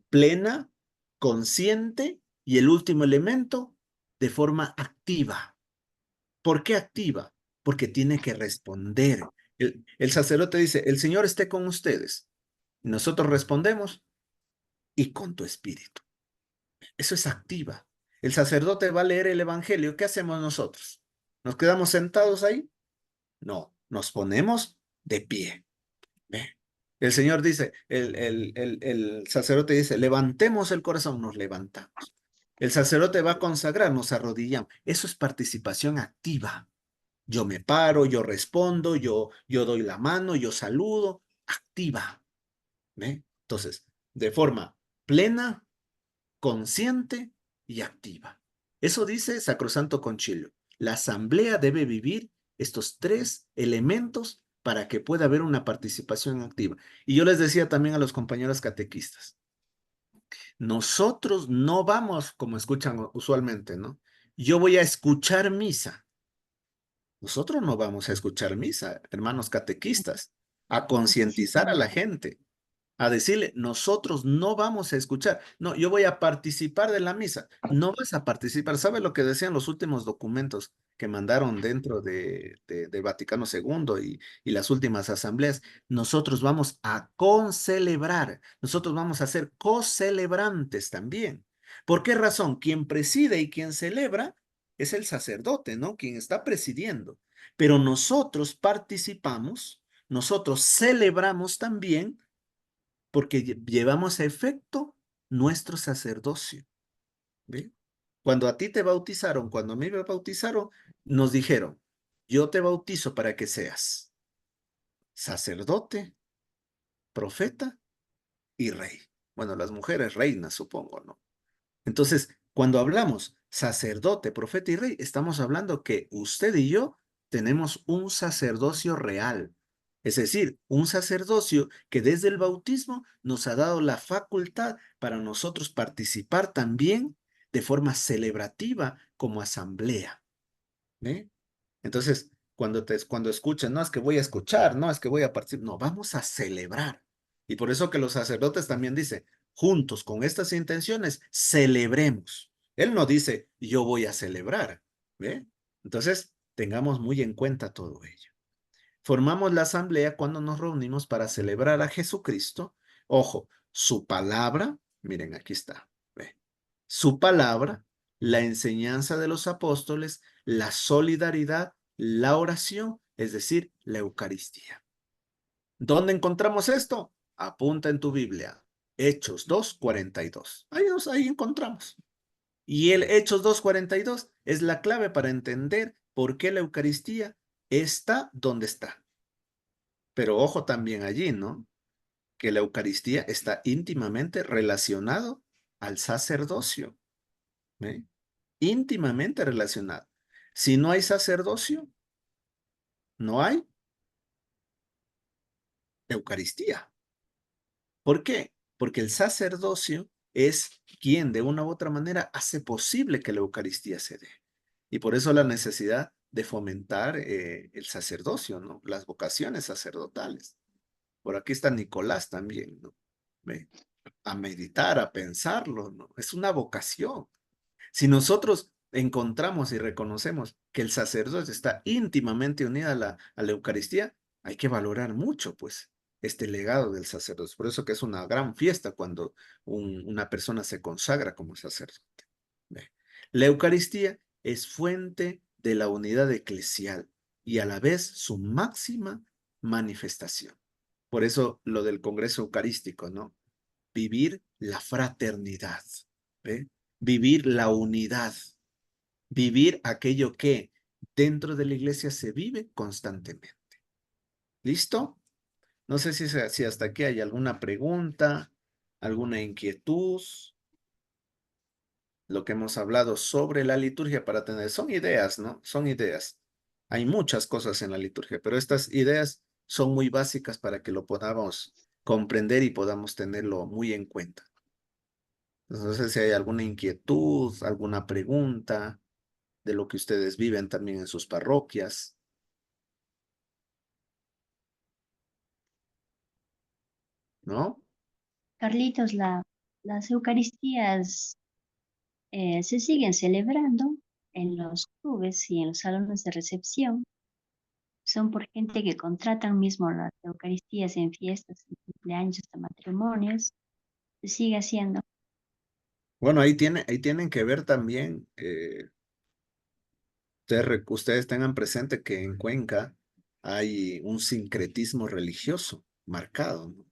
plena, consciente, y el último elemento, de forma activa. ¿Por qué activa? Porque tiene que responder. El sacerdote dice, el Señor esté con ustedes. Y nosotros respondemos, y con tu espíritu. Eso es activa. El sacerdote va a leer el evangelio. ¿Qué hacemos nosotros? ¿Nos quedamos sentados ahí? No, nos ponemos de pie. ¿Ve? El Señor dice, el sacerdote dice, levantemos el corazón, nos levantamos. El sacerdote va a consagrar, nos arrodillamos. Eso es participación activa. Yo me paro, yo respondo, yo doy la mano, yo saludo, activa. ¿Ve? Entonces, de forma plena, consciente y activa. Eso dice Sacrosanto Concilio. La asamblea debe vivir estos tres elementos para que pueda haber una participación activa. Y yo les decía también a los compañeros catequistas, nosotros no vamos, como escuchan usualmente, ¿no? Yo voy a escuchar misa. Nosotros no vamos a escuchar misa, hermanos catequistas, a concientizar a la gente, a decirle, nosotros no vamos a escuchar, no, yo voy a participar de la misa. No vas a participar. ¿Sabe lo que decían los últimos documentos que mandaron dentro de Vaticano II y las últimas asambleas? Nosotros vamos a concelebrar, nosotros vamos a ser cocelebrantes también. ¿Por qué razón? Quien preside y quien celebra es el sacerdote, ¿no? Quien está presidiendo. Pero nosotros participamos, nosotros celebramos también porque llevamos a efecto nuestro sacerdocio. ¿Ve? Cuando a ti te bautizaron, cuando a mí me bautizaron, nos dijeron, yo te bautizo para que seas sacerdote, profeta y rey. Bueno, las mujeres reinas, supongo, ¿no? Entonces, cuando hablamos sacerdote, profeta y rey, estamos hablando que usted y yo tenemos un sacerdocio real. Es decir, un sacerdocio que desde el bautismo nos ha dado la facultad para nosotros participar también de forma celebrativa como asamblea. ¿Ve? Entonces, cuando escuchan, no es que voy a escuchar, no es que voy a participar, no, vamos a celebrar. Y por eso que los sacerdotes también dicen, juntos con estas intenciones, celebremos. Él no dice, yo voy a celebrar. ¿Ve? Entonces, tengamos muy en cuenta todo ello. Formamos la asamblea cuando nos reunimos para celebrar a Jesucristo. Ojo, su palabra, miren, aquí está. ¿Ve? Su palabra, la enseñanza de los apóstoles, la solidaridad, la oración, es decir, la Eucaristía. ¿Dónde encontramos esto? Apunta en tu Biblia. Hechos 2:42. Ahí encontramos. Y el Hechos 2:42 es la clave para entender por qué la Eucaristía está donde está. Pero ojo también allí, ¿no? Que la Eucaristía está íntimamente relacionado al sacerdocio. ¿Ve? Íntimamente relacionado. Si no hay sacerdocio, no hay Eucaristía. ¿Por qué? Porque el sacerdocio es quien de una u otra manera hace posible que la Eucaristía se dé. Y por eso la necesidad de fomentar el sacerdocio, ¿no? Las vocaciones sacerdotales. Por aquí está Nicolás también, ¿no? ¿Ve? A meditar, a pensarlo, ¿no? Es una vocación. Si nosotros encontramos y reconocemos que el sacerdote está íntimamente unido a la Eucaristía, hay que valorar mucho, pues, este legado del sacerdote. Por eso que es una gran fiesta cuando una persona se consagra como sacerdote. ¿Ve? La Eucaristía es fuente de la unidad eclesial y a la vez su máxima manifestación. Por eso lo del Congreso Eucarístico, ¿no? Vivir la fraternidad, ¿ve? Vivir la unidad, vivir aquello que dentro de la iglesia se vive constantemente. ¿Listo? No sé si hasta aquí hay alguna pregunta, alguna inquietud. Lo que hemos hablado sobre la liturgia para tener, son ideas, ¿no? Son ideas. Hay muchas cosas en la liturgia, pero estas ideas son muy básicas para que lo podamos comprender y podamos tenerlo muy en cuenta. No sé si hay alguna inquietud, alguna pregunta de lo que ustedes viven también en sus parroquias. ¿No? Carlitos, las Eucaristías se siguen celebrando en los clubes y en los salones de recepción. Son por gente que contratan mismo las Eucaristías en fiestas, en cumpleaños, hasta matrimonios. Se sigue haciendo. Bueno, ahí tienen que ver también, ustedes tengan presente que en Cuenca hay un sincretismo religioso marcado, ¿no?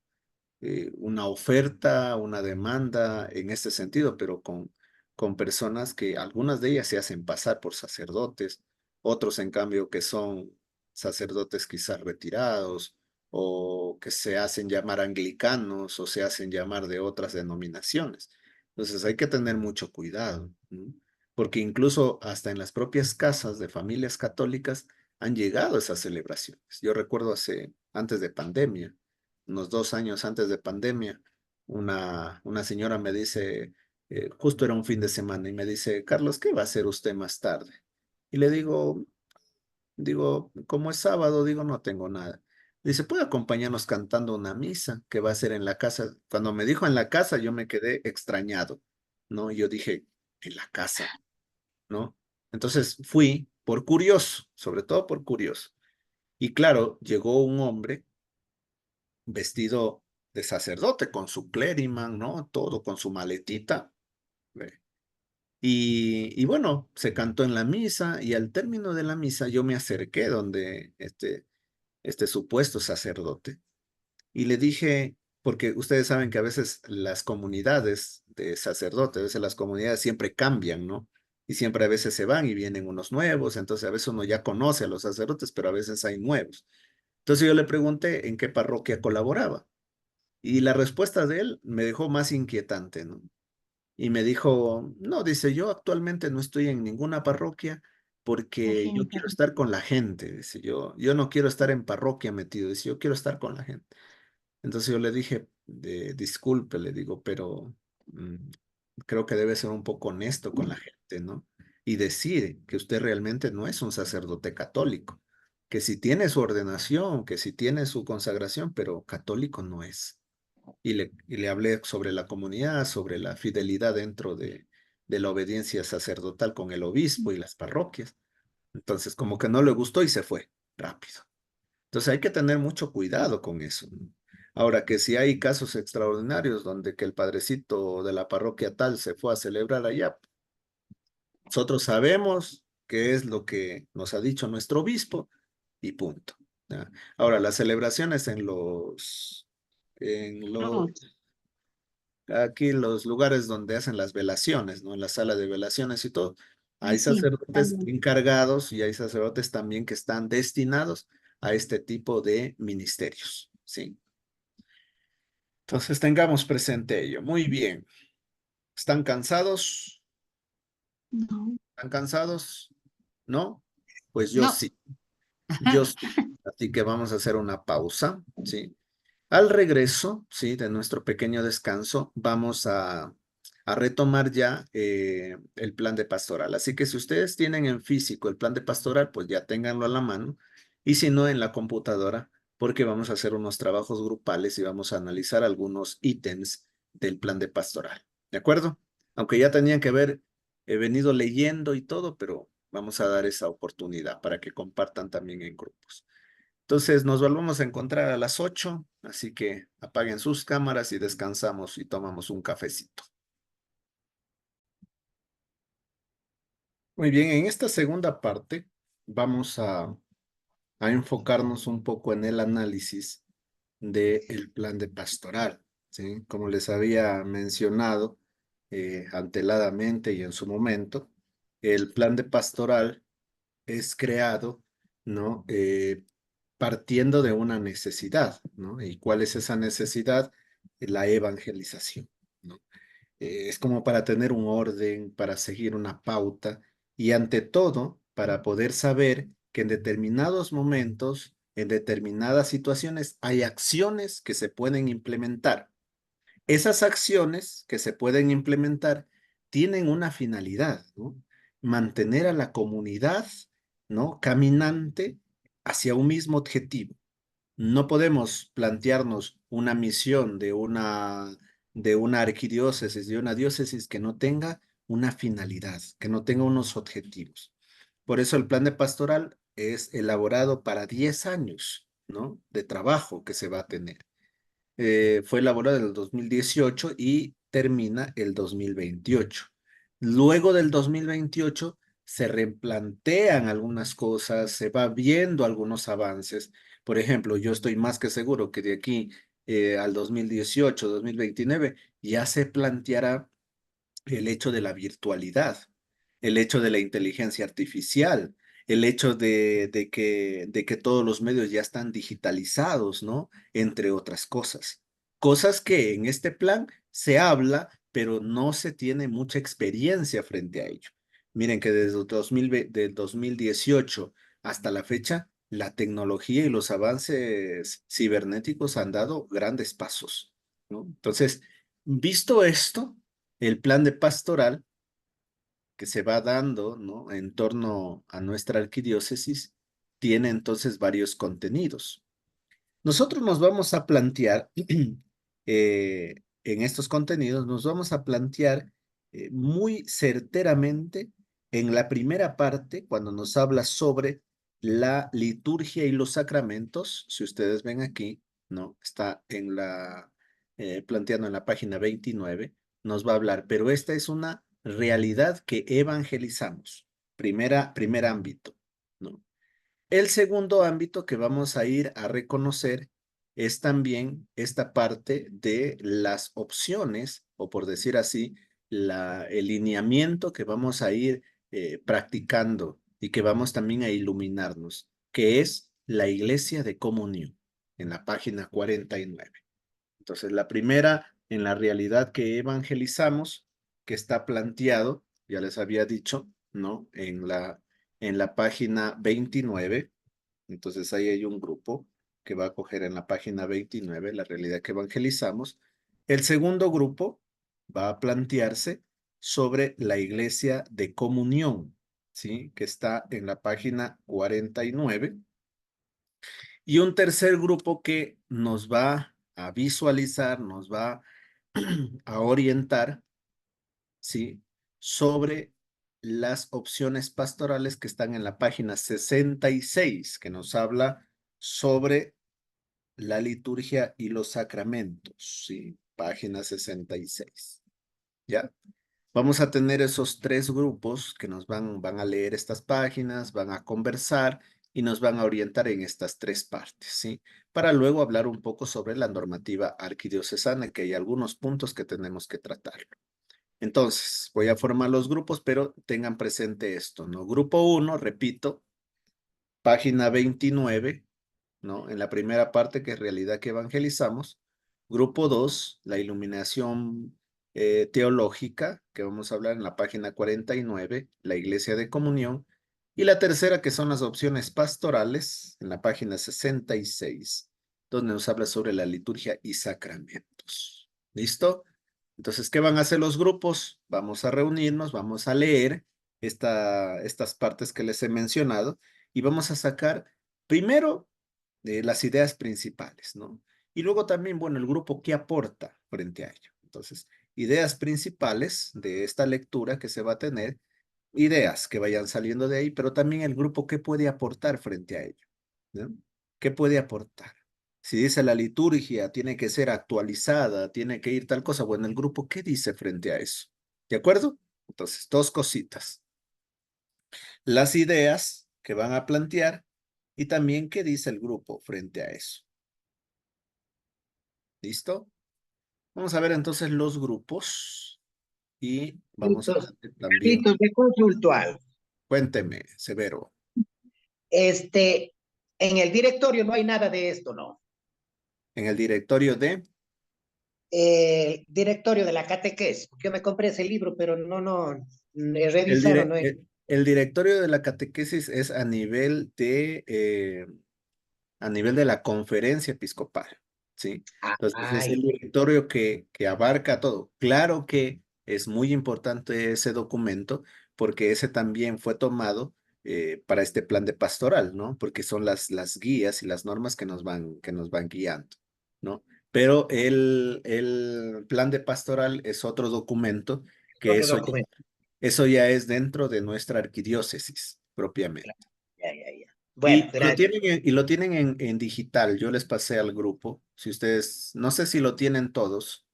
una oferta, una demanda en este sentido, pero con personas que algunas de ellas se hacen pasar por sacerdotes, otros en cambio que son sacerdotes quizás retirados o que se hacen llamar anglicanos o se hacen llamar de otras denominaciones. Entonces hay que tener mucho cuidado, ¿no? Porque incluso hasta en las propias casas de familias católicas han llegado esas celebraciones. Yo recuerdo antes de pandemia, unos 2 años antes de pandemia, una señora me dice, justo era un fin de semana, y me dice, Carlos, ¿qué va a hacer usted más tarde? Y le digo, como es sábado, digo, no tengo nada. Dice, ¿puede acompañarnos cantando una misa que va a ser en la casa? Cuando me dijo en la casa, yo me quedé extrañado, ¿no? Yo dije, en la casa, ¿no? Entonces fui por curioso, sobre todo por curioso. Y claro, llegó un hombre vestido de sacerdote con su clériman, ¿no? Todo con su maletita. ¿Ve? Y bueno, se cantó en la misa y al término de la misa yo me acerqué donde este supuesto sacerdote y le dije, porque ustedes saben que a veces las comunidades de sacerdotes, a veces las comunidades siempre cambian, ¿no? Y siempre a veces se van y vienen unos nuevos, entonces a veces uno ya conoce a los sacerdotes, pero a veces hay nuevos. Entonces yo le pregunté en qué parroquia colaboraba y la respuesta de él me dejó más inquietante, ¿no? Y me dijo, no, dice, yo actualmente no estoy en ninguna parroquia La porque yo gente. quiero estar con la gente, dice, yo no quiero estar en parroquia metido, dice, yo quiero estar con la gente. Entonces yo le dije, disculpe, le digo, pero creo que debe ser un poco honesto con la gente, ¿no? Y decir que usted realmente no es un sacerdote católico, que si tiene su ordenación, que si tiene su consagración, pero católico no es. Y le hablé sobre la comunidad, sobre la fidelidad dentro de la obediencia sacerdotal con el obispo y las parroquias. Entonces, como que no le gustó y se fue rápido. Entonces, hay que tener mucho cuidado con eso, ¿no? Ahora que si hay casos extraordinarios donde que el padrecito de la parroquia tal se fue a celebrar allá, nosotros sabemos qué es lo que nos ha dicho nuestro obispo y punto, ¿ya? Ahora, las celebraciones en los Cruz. aquí los lugares donde hacen las velaciones, ¿no? En la sala de velaciones y todo. Ay, Hay sí, sacerdotes también. encargados y hay sacerdotes también que están destinados a este tipo de ministerios, ¿sí? Entonces tengamos presente ello. Muy bien. ¿Están cansados? No. ¿Están cansados? ¿No? Pues yo No. sí, yo sí. Así que vamos a hacer una pausa, ¿sí? Al regreso, sí, de nuestro pequeño descanso, vamos a retomar ya el plan de pastoral. Así que si ustedes tienen en físico el plan de pastoral, pues ya ténganlo a la mano. Y si no, en la computadora, porque vamos a hacer unos trabajos grupales y vamos a analizar algunos ítems del plan de pastoral. ¿De acuerdo? Aunque ya tenían que haber venido leyendo y todo, pero vamos a dar esa oportunidad para que compartan también en grupos. Entonces nos volvemos a encontrar a las 8, así que apaguen sus cámaras y descansamos y tomamos un cafecito. Muy bien, en esta segunda parte vamos a enfocarnos un poco en el análisis del plan de pastoral, ¿sí? Como les había mencionado anteladamente y en su momento, el plan de pastoral es creado, ¿no? Partiendo de una necesidad, ¿no? ¿Y cuál es esa necesidad? La evangelización, ¿no? Es como para tener un orden, para seguir una pauta y ante todo, para poder saber que en determinados momentos, en determinadas situaciones, hay acciones que se pueden implementar. Esas acciones que se pueden implementar tienen una finalidad, ¿no? Mantener a la comunidad, ¿no? Caminante hacia un mismo objetivo. No podemos plantearnos una misión de una arquidiócesis, de una diócesis que no tenga una finalidad, que no tenga unos objetivos. Por eso el plan de pastoral es elaborado para 10 años, ¿no? De trabajo que se va a tener. Fue elaborado en el 2018 y termina el 2028. Luego del 2028 se replantean algunas cosas, se va viendo algunos avances. Por ejemplo, yo estoy más que seguro que de aquí al 2018, 2029, ya se planteará el hecho de la virtualidad, el hecho de la inteligencia artificial, el hecho de que todos los medios ya están digitalizados, ¿no? Entre otras cosas. Cosas que en este plan se habla, pero no se tiene mucha experiencia frente a ello. Miren que desde del 2018 hasta la fecha, la tecnología y los avances cibernéticos han dado grandes pasos, ¿no? Entonces, visto esto, el plan de pastoral que se va dando, ¿no? En torno a nuestra arquidiócesis, tiene entonces varios contenidos. Nosotros nos vamos a plantear, en estos contenidos, nos vamos a plantear muy certeramente en la primera parte, cuando nos habla sobre la liturgia y los sacramentos, si ustedes ven aquí, ¿no? Está en planteando en la página 29, nos va a hablar, pero esta es una realidad que evangelizamos, primer ámbito, ¿no? El segundo ámbito que vamos a ir a reconocer es también esta parte de las opciones, o por decir así, el lineamiento que vamos a ir practicando y que vamos también a iluminarnos, que es la iglesia de comunión, en la página 49. Entonces, la primera, en la realidad que evangelizamos, que está planteado, ya les había dicho, ¿no? En la página 29. Entonces, ahí hay un grupo que va a coger en la página 29 la realidad que evangelizamos. El segundo grupo va a plantearse sobre la iglesia de comunión, ¿sí? Que está en la página 49. Y un tercer grupo que nos va a visualizar, nos va a orientar, ¿sí? Sobre las opciones pastorales que están en la página 66, que nos habla sobre la liturgia y los sacramentos, ¿sí? Página 66, ¿ya? Vamos a tener esos tres grupos que nos van a leer estas páginas, van a conversar y nos van a orientar en estas tres partes, ¿sí? Para luego hablar un poco sobre la normativa arquidiocesana, que hay algunos puntos que tenemos que tratar. Entonces, voy a formar los grupos, pero tengan presente esto, ¿no? Grupo 1, repito, página 29, ¿no? En la primera parte, que es realidad que evangelizamos. Grupo 2, la iluminación teológica, que vamos a hablar en la página 49, la iglesia de comunión. Y la tercera, que son las opciones pastorales, en la página 66, donde nos habla sobre la liturgia y sacramentos. ¿Listo? Entonces, ¿qué van a hacer los grupos? Vamos a reunirnos, vamos a leer estas partes que les he mencionado y vamos a sacar primero las ideas principales, ¿no? Y luego también, bueno, el grupo qué aporta frente a ello. Entonces, ideas principales de esta lectura que se va a tener, ideas que vayan saliendo de ahí, pero también el grupo qué puede aportar frente a ello, ¿no? ¿Qué puede aportar? Si dice la liturgia tiene que ser actualizada, tiene que ir tal cosa, bueno, el grupo ¿qué dice frente a eso? ¿De acuerdo? Entonces, dos cositas. Las ideas que van a plantear y también qué dice el grupo frente a eso. ¿Listo? Vamos a ver entonces los grupos y vamos a Carlitos, ver también. Carlitos, de consulto algo. Cuénteme, Severo. En el directorio no hay nada de esto, ¿no? En el directorio de... Directorio de la catequesis, porque yo me compré ese libro, pero El, revisaron, ¿no? el directorio de la catequesis es a nivel de la conferencia episcopal, ¿sí? Entonces es el Ay, directorio que abarca todo. Claro que es muy importante ese documento porque ese también fue tomado para este plan de pastoral, ¿no? Porque son las guías y las normas que nos van guiando, ¿no? Pero el plan de pastoral es otro documento que otro documento. eso ya es dentro de nuestra arquidiócesis propiamente. Ya. Bueno, gracias. Y lo tienen en digital. Yo les pasé al grupo. Si ustedes, no sé si lo tienen todos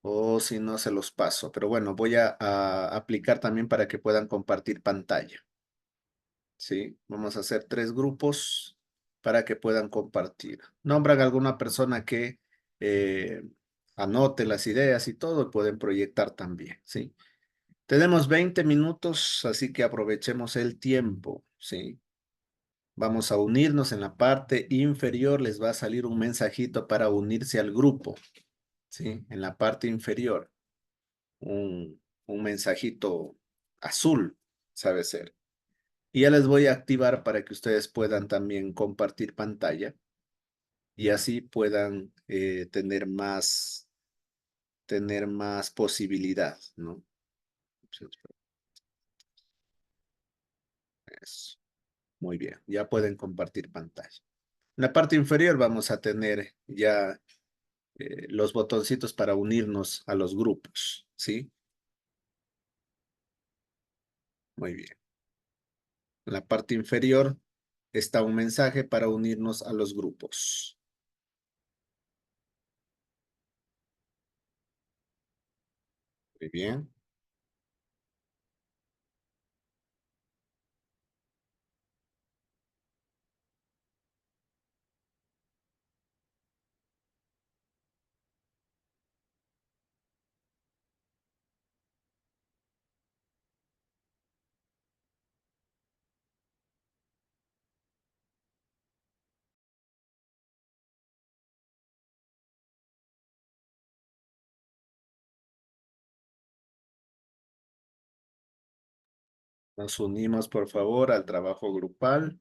o si no se los paso, pero bueno, voy a aplicar también para que puedan compartir pantalla. Sí, vamos a hacer 3 grupos para que puedan compartir. Nombran a alguna persona que eh, anote las ideas y todo, pueden proyectar también, ¿sí? Tenemos 20 minutos, así que aprovechemos el tiempo, ¿sí? Vamos a unirnos en la parte inferior, les va a salir un mensajito para unirse al grupo, ¿sí? En la parte inferior, un mensajito azul, sabe ser. Y ya les voy a activar para que ustedes puedan también compartir pantalla y así puedan tener más posibilidad, ¿no? Eso. Muy bien, ya pueden compartir pantalla. En la parte inferior vamos a tener ya los botoncitos para unirnos a los grupos, ¿sí? Muy bien. En la parte inferior está un mensaje para unirnos a los grupos. Muy bien. Nos unimos, por favor, al trabajo grupal.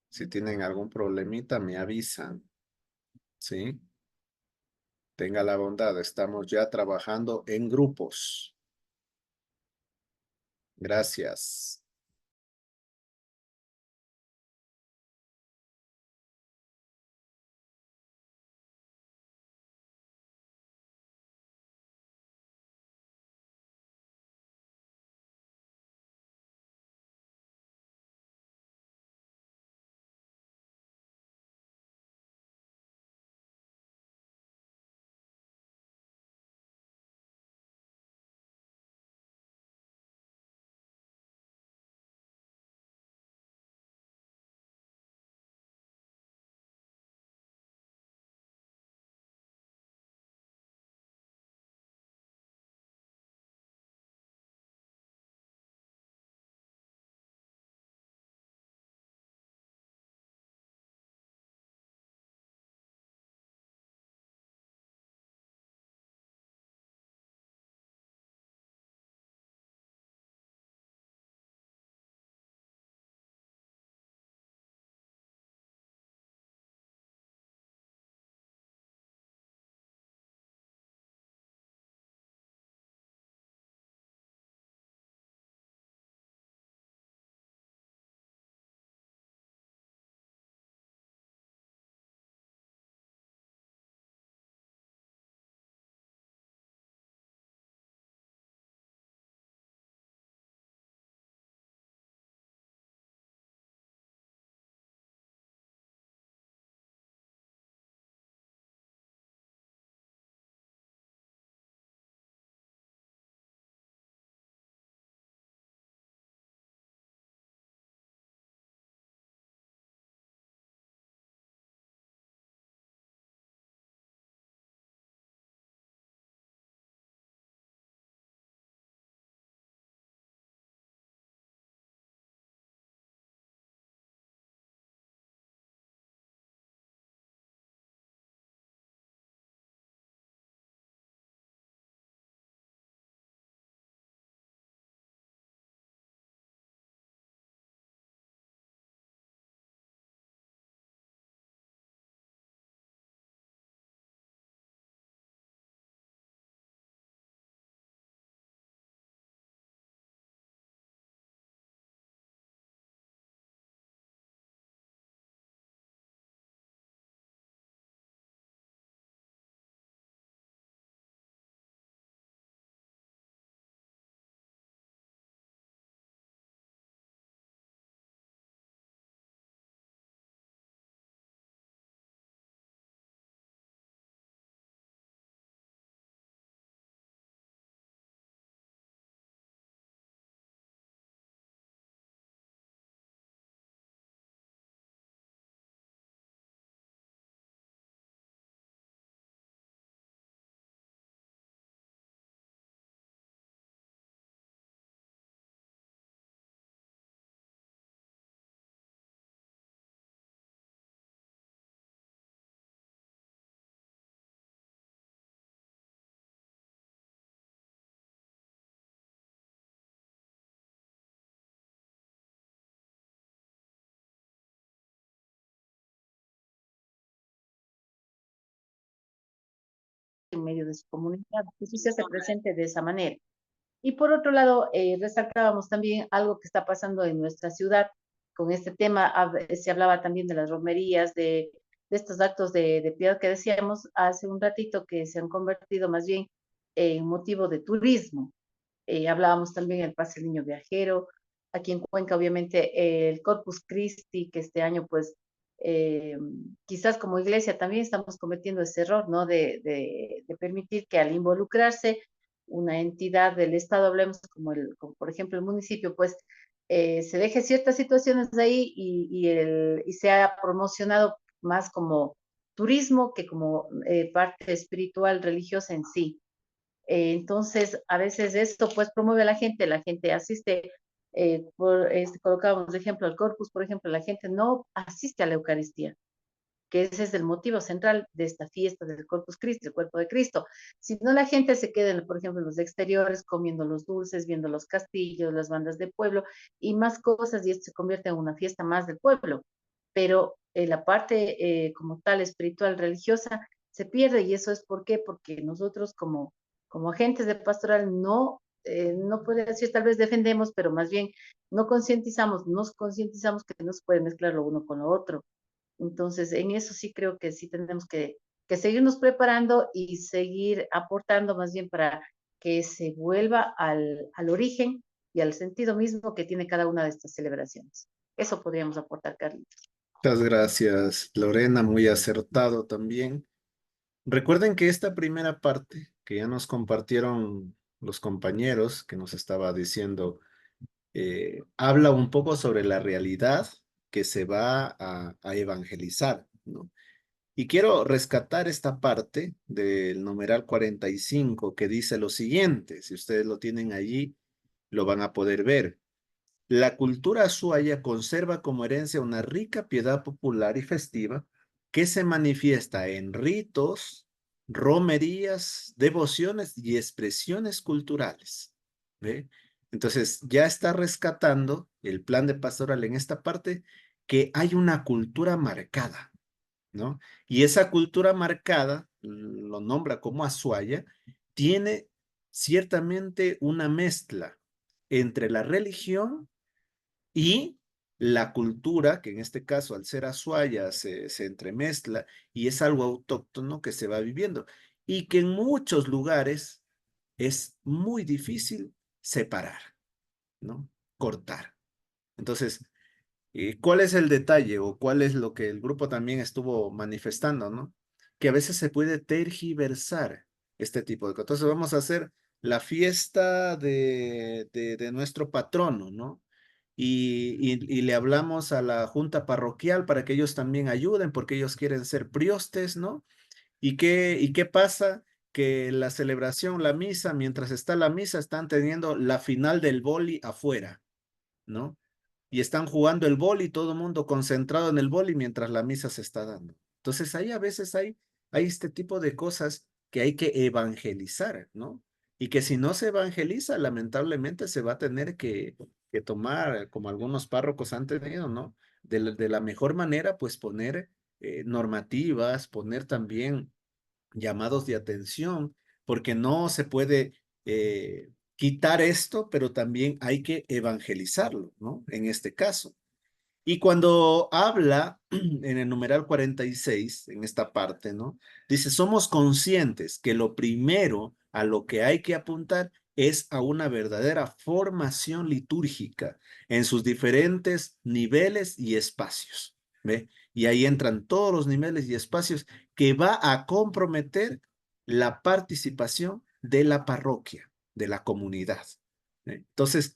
Si tienen algún problemita, me avisan, ¿sí? Tenga la bondad, estamos ya trabajando en grupos. Gracias. en medio de su comunidad. Eso se hace presente de esa manera. Y por otro lado, resaltábamos también algo que está pasando en nuestra ciudad con este tema. Se hablaba también de las romerías, de estos actos de piedad que decíamos hace un ratito, que se han convertido más bien en motivo de turismo. Hablábamos también del Pase del Niño Viajero. Aquí en Cuenca, obviamente, el Corpus Christi, que este año, pues, quizás como iglesia también estamos cometiendo ese error, ¿no? De permitir que al involucrarse una entidad del Estado, hablemos como por ejemplo el municipio, pues se deje ciertas situaciones de ahí y se ha promocionado más como turismo que como parte espiritual, religiosa en sí. Entonces, a veces esto pues promueve a la gente asiste, colocábamos de ejemplo al Corpus, por ejemplo, la gente no asiste a la Eucaristía, que ese es el motivo central de esta fiesta del Corpus Christi, el cuerpo de Cristo. Si no, la gente se queda, por ejemplo, en los exteriores, comiendo los dulces, viendo los castillos, las bandas de pueblo y más cosas, y esto se convierte en una fiesta más del pueblo. Pero la parte como tal, espiritual, religiosa, se pierde, y eso es ¿por qué? Porque nosotros como agentes de pastoral no puede decir tal vez defendemos, pero más bien nos concientizamos que no se puede mezclar lo uno con lo otro. Entonces, en eso sí creo que sí tenemos que seguirnos preparando y seguir aportando más bien para que se vuelva al origen y al sentido mismo que tiene cada una de estas celebraciones. Eso podríamos aportar, Carlitos. Muchas gracias, Lorena, muy acertado también. Recuerden que esta primera parte que ya nos compartieron los compañeros que nos estaba diciendo, habla un poco sobre la realidad que se va a evangelizar, ¿no? Y quiero rescatar esta parte del numeral 45 que dice lo siguiente, si ustedes lo tienen allí, lo van a poder ver. La cultura azuaya conserva como herencia una rica piedad popular y festiva que se manifiesta en ritos, romerías, devociones y expresiones culturales. ¿Ve? Entonces, ya está rescatando el plan de pastoral en esta parte que hay una cultura marcada, ¿no? Y esa cultura marcada, lo nombra como azuaya, tiene ciertamente una mezcla entre la religión y la cultura, que en este caso al ser azuaya se entremezcla y es algo autóctono que se va viviendo y que en muchos lugares es muy difícil separar, ¿no? Cortar. Entonces, ¿cuál es el detalle o cuál es lo que el grupo también estuvo manifestando, ¿no? Que a veces se puede tergiversar este tipo de cosas. Entonces vamos a hacer la fiesta de nuestro patrono, ¿no? Y le hablamos a la junta parroquial para que ellos también ayuden porque ellos quieren ser priostes, ¿no? ¿Y qué pasa? Que la celebración, la misa, mientras está la misa, están teniendo la final del vóley afuera, ¿no? Y están jugando el vóley, todo el mundo concentrado en el vóley mientras la misa se está dando. Entonces ahí a veces hay este tipo de cosas que hay que evangelizar, ¿no? Y que si no se evangeliza, lamentablemente se va a tener que tomar, como algunos párrocos han tenido, ¿no? De la mejor manera, pues poner normativas, poner también llamados de atención, porque no se puede quitar esto, pero también hay que evangelizarlo, ¿no? En este caso. Y cuando habla en el numeral 46, en esta parte, ¿no? Dice, somos conscientes que lo primero a lo que hay que apuntar es a una verdadera formación litúrgica en sus diferentes niveles y espacios, ¿ve? Y ahí entran todos los niveles y espacios que va a comprometer la participación de la parroquia, de la comunidad, ¿ve? Entonces,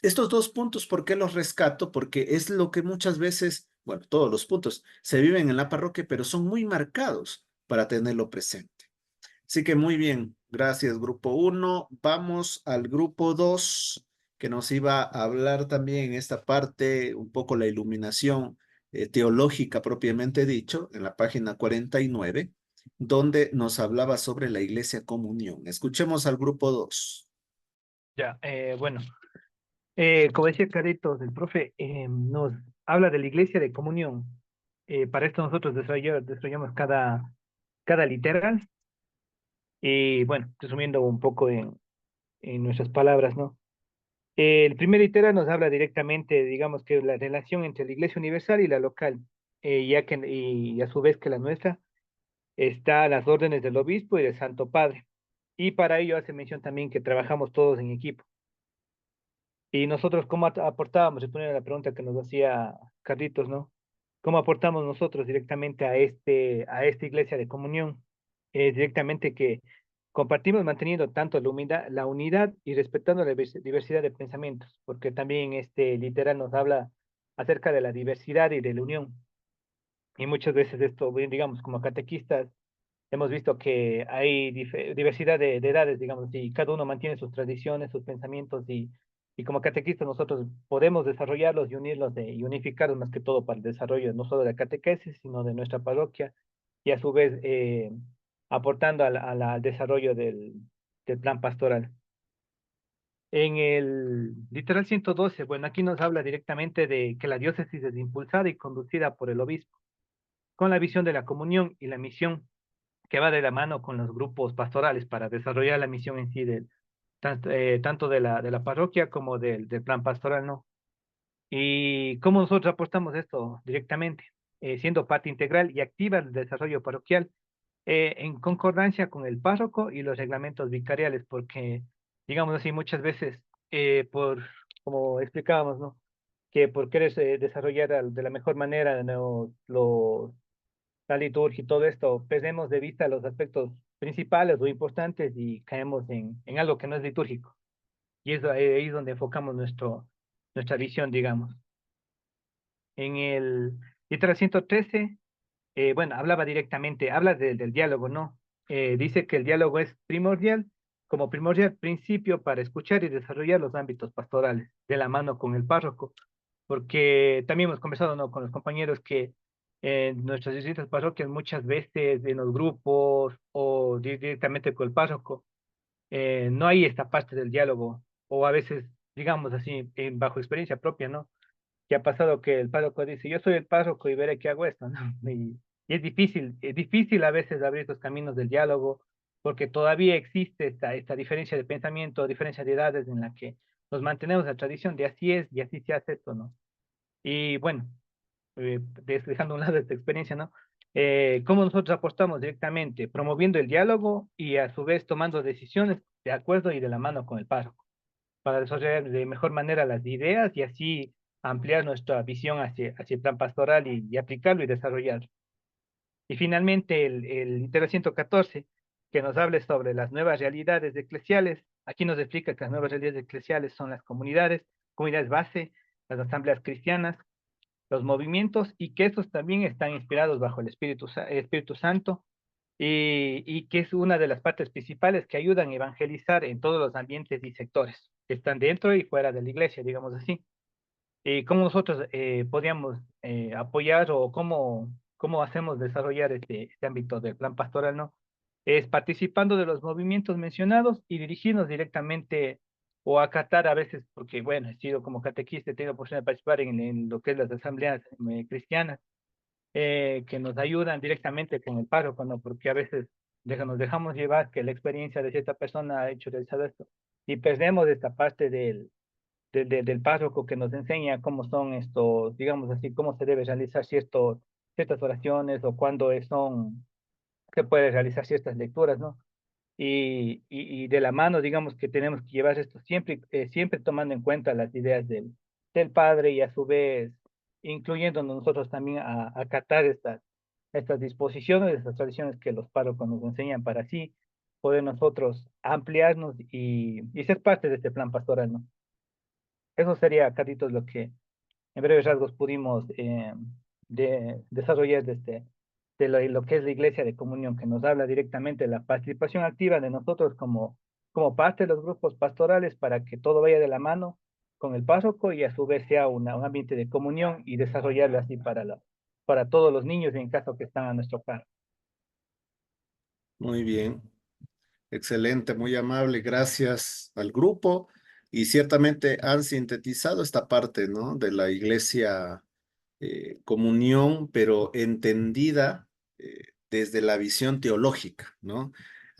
estos dos puntos, ¿por qué los rescato? Porque es lo que muchas veces, bueno, todos los puntos se viven en la parroquia, pero son muy marcados para tenerlo presente. Así que muy bien, gracias grupo 1. Vamos al grupo 2, que nos iba a hablar también en esta parte un poco la iluminación teológica propiamente dicho, en la página 49, donde nos hablaba sobre la iglesia comunión. Escuchemos al grupo 2. Ya, bueno, como decía Carlitos, el profe nos habla de la iglesia de comunión. Para esto nosotros desarrollamos cada literal. Y bueno, resumiendo un poco en nuestras palabras, ¿no? El primer litera nos habla directamente, digamos que la relación entre la Iglesia Universal y la local, ya que, y a su vez que la nuestra está a las órdenes del obispo y del Santo Padre. Y para ello hace mención también que trabajamos todos en equipo. Y nosotros, ¿cómo aportábamos? Respondiendo a la pregunta que nos hacía Carlitos, ¿no? ¿Cómo aportamos nosotros directamente a esta iglesia de comunión? Directamente que compartimos manteniendo tanto la unidad y respetando la diversidad de pensamientos, porque también este literal nos habla acerca de la diversidad y de la unión. Y muchas veces esto, bien, digamos, como catequistas, hemos visto que hay diversidad de edades, digamos, y cada uno mantiene sus tradiciones, sus pensamientos, y como catequistas nosotros podemos desarrollarlos y unirlos y unificarlos más que todo para el desarrollo no solo de la catequesis, sino de nuestra parroquia, y a su vez aportando al desarrollo del plan pastoral. En el literal 112, bueno, aquí nos habla directamente de que la diócesis es impulsada y conducida por el obispo, con la visión de la comunión y la misión que va de la mano con los grupos pastorales para desarrollar la misión en sí tanto de la parroquia como del plan pastoral, ¿no? Y cómo nosotros aportamos esto directamente, siendo parte integral y activa del desarrollo parroquial, en concordancia con el párroco y los reglamentos vicariales, porque, digamos así, muchas veces, como explicábamos, ¿no? Que por querer desarrollar de la mejor manera, ¿no? La liturgia y todo esto, perdemos de vista los aspectos principales o importantes y caemos en algo que no es litúrgico. Y es ahí es donde enfocamos nuestra visión, digamos. En el literal 113, bueno, hablaba directamente, habla del diálogo, ¿no? Dice que el diálogo es primordial, como primordial principio para escuchar y desarrollar los ámbitos pastorales, de la mano con el párroco, porque también hemos conversado, ¿no? Con los compañeros que en nuestras distintas parroquias muchas veces en los grupos o directamente con el párroco, no hay esta parte del diálogo, o a veces, digamos así, bajo experiencia propia, ¿no? Que ha pasado que el párroco dice, yo soy el párroco y veré qué hago esto, ¿no? Y es difícil a veces abrir estos caminos del diálogo, porque todavía existe esta diferencia de pensamiento, diferencia de edades en la que nos mantenemos la tradición de así es y así se hace esto, ¿no? Y bueno, dejando a un lado esta experiencia, ¿no? ¿Cómo nosotros apostamos directamente? Promoviendo el diálogo y a su vez tomando decisiones de acuerdo y de la mano con el párroco, para desarrollar de mejor manera las ideas y así ampliar nuestra visión hacia el plan pastoral y aplicarlo y desarrollarlo. Y finalmente el litero 114, que nos hable sobre las nuevas realidades eclesiales. Aquí nos explica que las nuevas realidades eclesiales son las comunidades base, las asambleas cristianas, los movimientos, y que estos también están inspirados bajo el Espíritu Santo, y que es una de las partes principales que ayudan a evangelizar en todos los ambientes y sectores que están dentro y fuera de la iglesia, digamos así. ¿Y cómo nosotros podríamos apoyar o cómo hacemos desarrollar este ámbito del plan pastoral, ¿no? Es participando de los movimientos mencionados y dirigirnos directamente o acatar a veces, porque bueno, he sido como catequista, he tenido oportunidad de participar en lo que es las asambleas cristianas, que nos ayudan directamente con el párroco, ¿no? Porque a veces nos dejamos llevar que la experiencia de cierta persona ha hecho realizado esto y perdemos esta parte del párroco que nos enseña cómo son estos, digamos así, cómo se debe realizar ciertas oraciones o cuándo se puede realizar ciertas lecturas, ¿no? Y de la mano, digamos que tenemos que llevar esto siempre tomando en cuenta las ideas del Padre y a su vez incluyéndonos nosotros también a acatar estas disposiciones, estas tradiciones que los párrocos nos enseñan para así poder nosotros ampliarnos y ser parte de este plan pastoral, ¿no? Eso sería, Carlitos, lo que en breves rasgos pudimos desarrollar de lo que es la iglesia de comunión, que nos habla directamente de la participación activa de nosotros como parte de los grupos pastorales para que todo vaya de la mano con el párroco y a su vez sea un ambiente de comunión y desarrollarlo así para todos los niños en caso que están a nuestro cargo. Muy bien. Excelente, muy amable, gracias al grupo y ciertamente han sintetizado esta parte, ¿no? De la iglesia comunión, pero entendida desde la visión teológica, ¿no?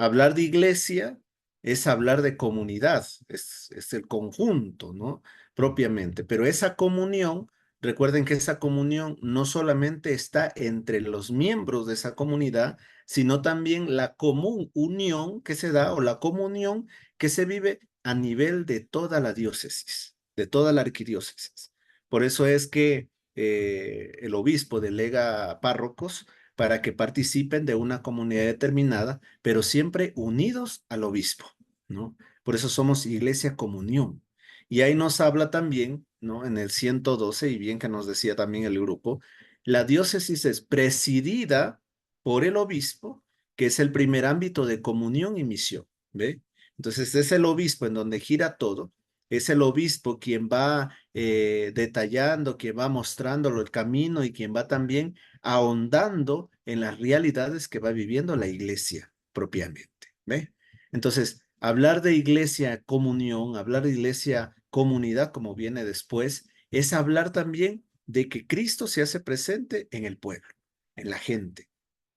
Hablar de iglesia es hablar de comunidad, es el conjunto, ¿no? Propiamente, pero esa comunión, recuerden que esa comunión no solamente está entre los miembros de esa comunidad, sino también la común unión que se da o la comunión que se vive a nivel de toda la diócesis, de toda la arquidiócesis. Por eso es que el obispo delega párrocos para que participen de una comunidad determinada, pero siempre unidos al obispo, ¿no? Por eso somos Iglesia Comunión. Y ahí nos habla también, ¿no? En el 112, y bien que nos decía también el grupo, la diócesis es presidida por el obispo, que es el primer ámbito de comunión y misión, ¿ve? Entonces es el obispo en donde gira todo, es el obispo quien va detallando, quien va mostrándolo el camino y quien va también ahondando en las realidades que va viviendo la iglesia propiamente, ¿ve? Entonces, hablar de iglesia comunión, hablar de iglesia comunidad, como viene después, es hablar también de que Cristo se hace presente en el pueblo, en la gente,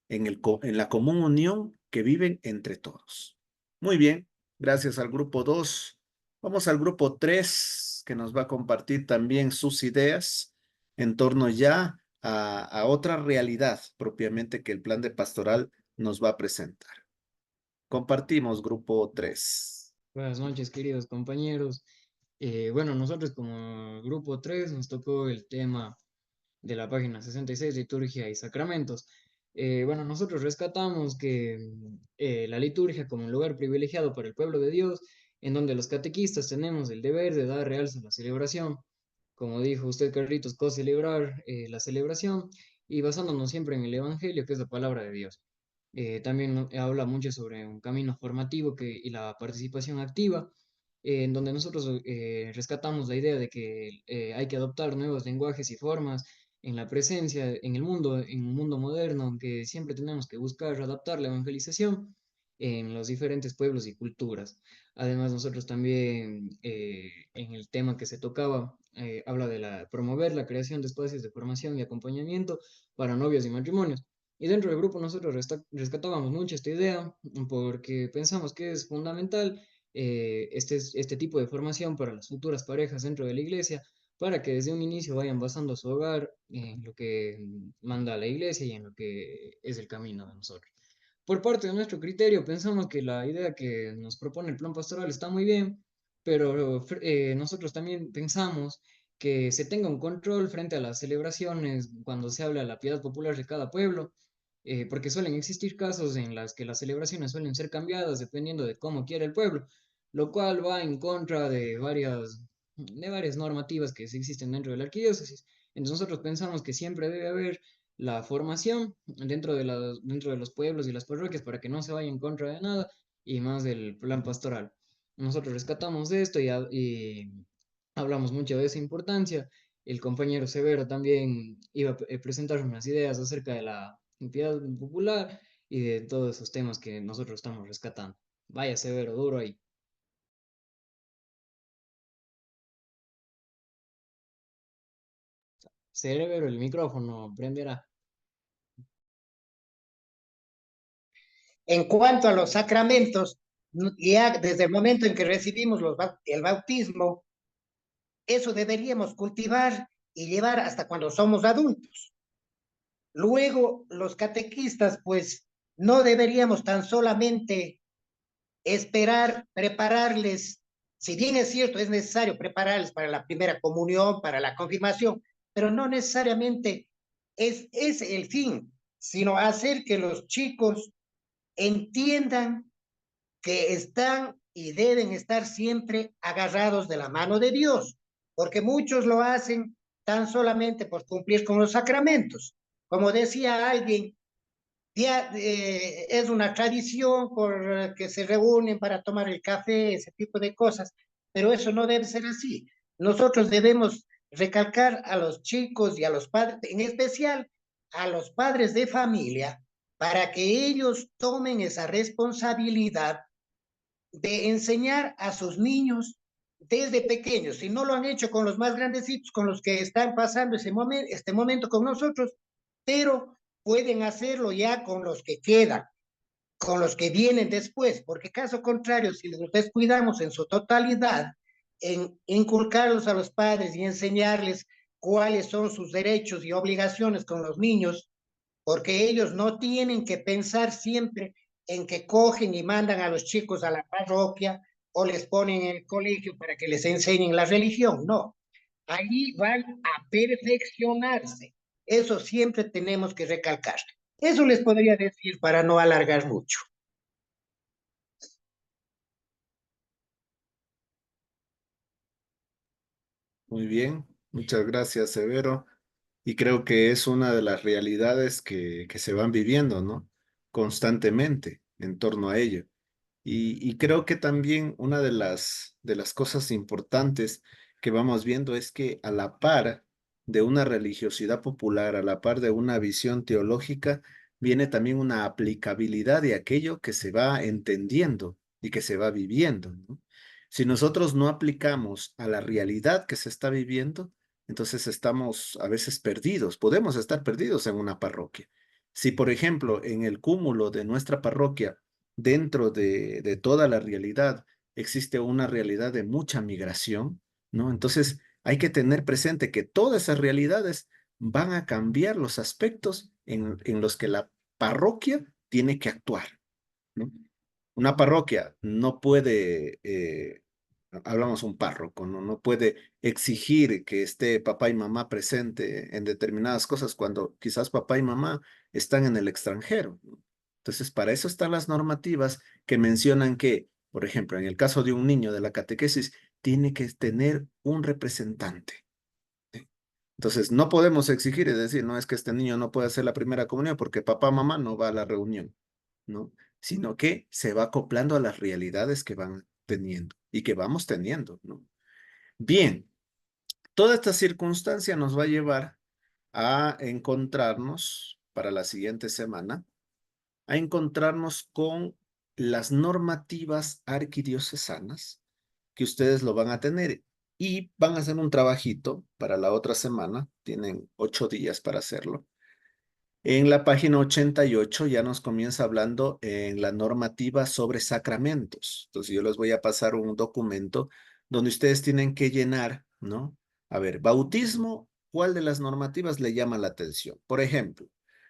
en la común unión que viven entre todos. Muy bien, gracias al grupo 2. Vamos al grupo 3, que nos va a compartir también sus ideas en torno ya a otra realidad propiamente que el plan de pastoral nos va a presentar. Compartimos grupo 3. Buenas noches, queridos compañeros. Bueno, nosotros como grupo 3 nos tocó el tema de la página 66, liturgia y sacramentos. Bueno, nosotros rescatamos que la liturgia como un lugar privilegiado para el pueblo de Dios, en donde los catequistas tenemos el deber de dar realce a la celebración. Como dijo usted, Carlitos, co-celebrar la celebración y basándonos siempre en el Evangelio, que es la palabra de Dios. También habla mucho sobre un camino formativo y la participación activa, en donde nosotros rescatamos la idea de que hay que adoptar nuevos lenguajes y formas en la presencia, en un mundo moderno, que siempre tenemos que buscar adaptar la evangelización en los diferentes pueblos y culturas. Además, nosotros también, en el tema que se tocaba, habla de promover la creación de espacios de formación y acompañamiento para novios y matrimonios. Y dentro del grupo nosotros rescatábamos mucho esta idea porque pensamos que es fundamental este tipo de formación para las futuras parejas dentro de la iglesia, para que desde un inicio vayan basando su hogar en lo que manda la iglesia y en lo que es el camino de nosotros. Por parte de nuestro criterio, pensamos que la idea que nos propone el plan pastoral está muy bien, pero nosotros también pensamos que se tenga un control frente a las celebraciones cuando se habla de la piedad popular de cada pueblo, porque suelen existir casos en los que las celebraciones suelen ser cambiadas dependiendo de cómo quiere el pueblo, lo cual va en contra de varias normativas que existen dentro de la arquidiócesis. Entonces nosotros pensamos que siempre debe haber la formación dentro de los pueblos y las parroquias para que no se vaya en contra de nada y más del plan pastoral. Nosotros rescatamos de esto y hablamos mucho de esa importancia. El compañero Severo también iba a presentar unas ideas acerca de la piedad popular y de todos esos temas que nosotros estamos rescatando. Vaya Severo, duro ahí. Severo, el micrófono prenderá. En cuanto a los sacramentos, ya desde el momento en que recibimos el bautismo, eso deberíamos cultivar y llevar hasta cuando somos adultos. Luego, los catequistas, pues, no deberíamos tan solamente esperar, prepararles, si bien es cierto, es necesario prepararles para la primera comunión, para la confirmación, pero no necesariamente es el fin, sino hacer que los chicos entiendan que están y deben estar siempre agarrados de la mano de Dios, porque muchos lo hacen tan solamente por cumplir con los sacramentos. Como decía alguien, ya es una tradición por que se reúnen para tomar el café, ese tipo de cosas, pero eso no debe ser así. Nosotros debemos recalcar a los chicos y a los padres, en especial a los padres de familia, para que ellos tomen esa responsabilidad de enseñar a sus niños desde pequeños. Si no lo han hecho con los más grandecitos, con los que están pasando este momento con nosotros, pero pueden hacerlo ya con los que quedan. con los que vienen después, porque caso contrario, si los descuidamos en su totalidad, en inculcarlos a los padres y enseñarles cuáles son sus derechos y obligaciones con los niños, porque ellos no tienen que pensar siempre en que cogen y mandan a los chicos a la parroquia o les ponen en el colegio para que les enseñen la religión, no. Ahí van a perfeccionarse. Eso siempre tenemos que recalcar. Eso les podría decir para no alargar mucho. Muy bien, muchas gracias, Severo. Y creo que es una de las realidades que se van viviendo, ¿no? Constantemente en torno a ello. Y creo que también una de las cosas importantes que vamos viendo es que a la par de una religiosidad popular, a la par de una visión teológica, viene también una aplicabilidad de aquello que se va entendiendo y que se va viviendo, ¿no? Si nosotros no aplicamos a la realidad que se está viviendo, entonces estamos a veces perdidos, podemos estar perdidos en una parroquia. Si, por ejemplo, en el cúmulo de nuestra parroquia, dentro de toda la realidad, existe una realidad de mucha migración, ¿no? Entonces, hay que tener presente que todas esas realidades van a cambiar los aspectos en los que la parroquia tiene que actuar, ¿no? Una parroquia no puede, hablamos un párroco, ¿no? No puede exigir que esté papá y mamá presente en determinadas cosas cuando quizás papá y mamá están en el extranjero, ¿no? Entonces, para eso están las normativas que mencionan que, por ejemplo, en el caso de un niño de la catequesis, tiene que tener un representante. ¿Sí? Entonces, no podemos exigir y decir, no, es que este niño no puede hacer la primera comunión porque papá, mamá no va a la reunión, ¿no? Sino que se va acoplando a las realidades que van teniendo y que vamos teniendo, ¿no? Bien, toda esta circunstancia nos va a llevar a encontrarnos para la siguiente semana, a encontrarnos con las normativas arquidiocesanas que ustedes lo van a tener y van a hacer un trabajito para la otra semana, tienen 8 días para hacerlo. En la página 88 ya nos comienza hablando en la normativa sobre sacramentos. Entonces yo les voy a pasar un documento donde ustedes tienen que llenar, ¿no? A ver, bautismo, ¿cuál de las normativas le llama la atención? Por ejemplo,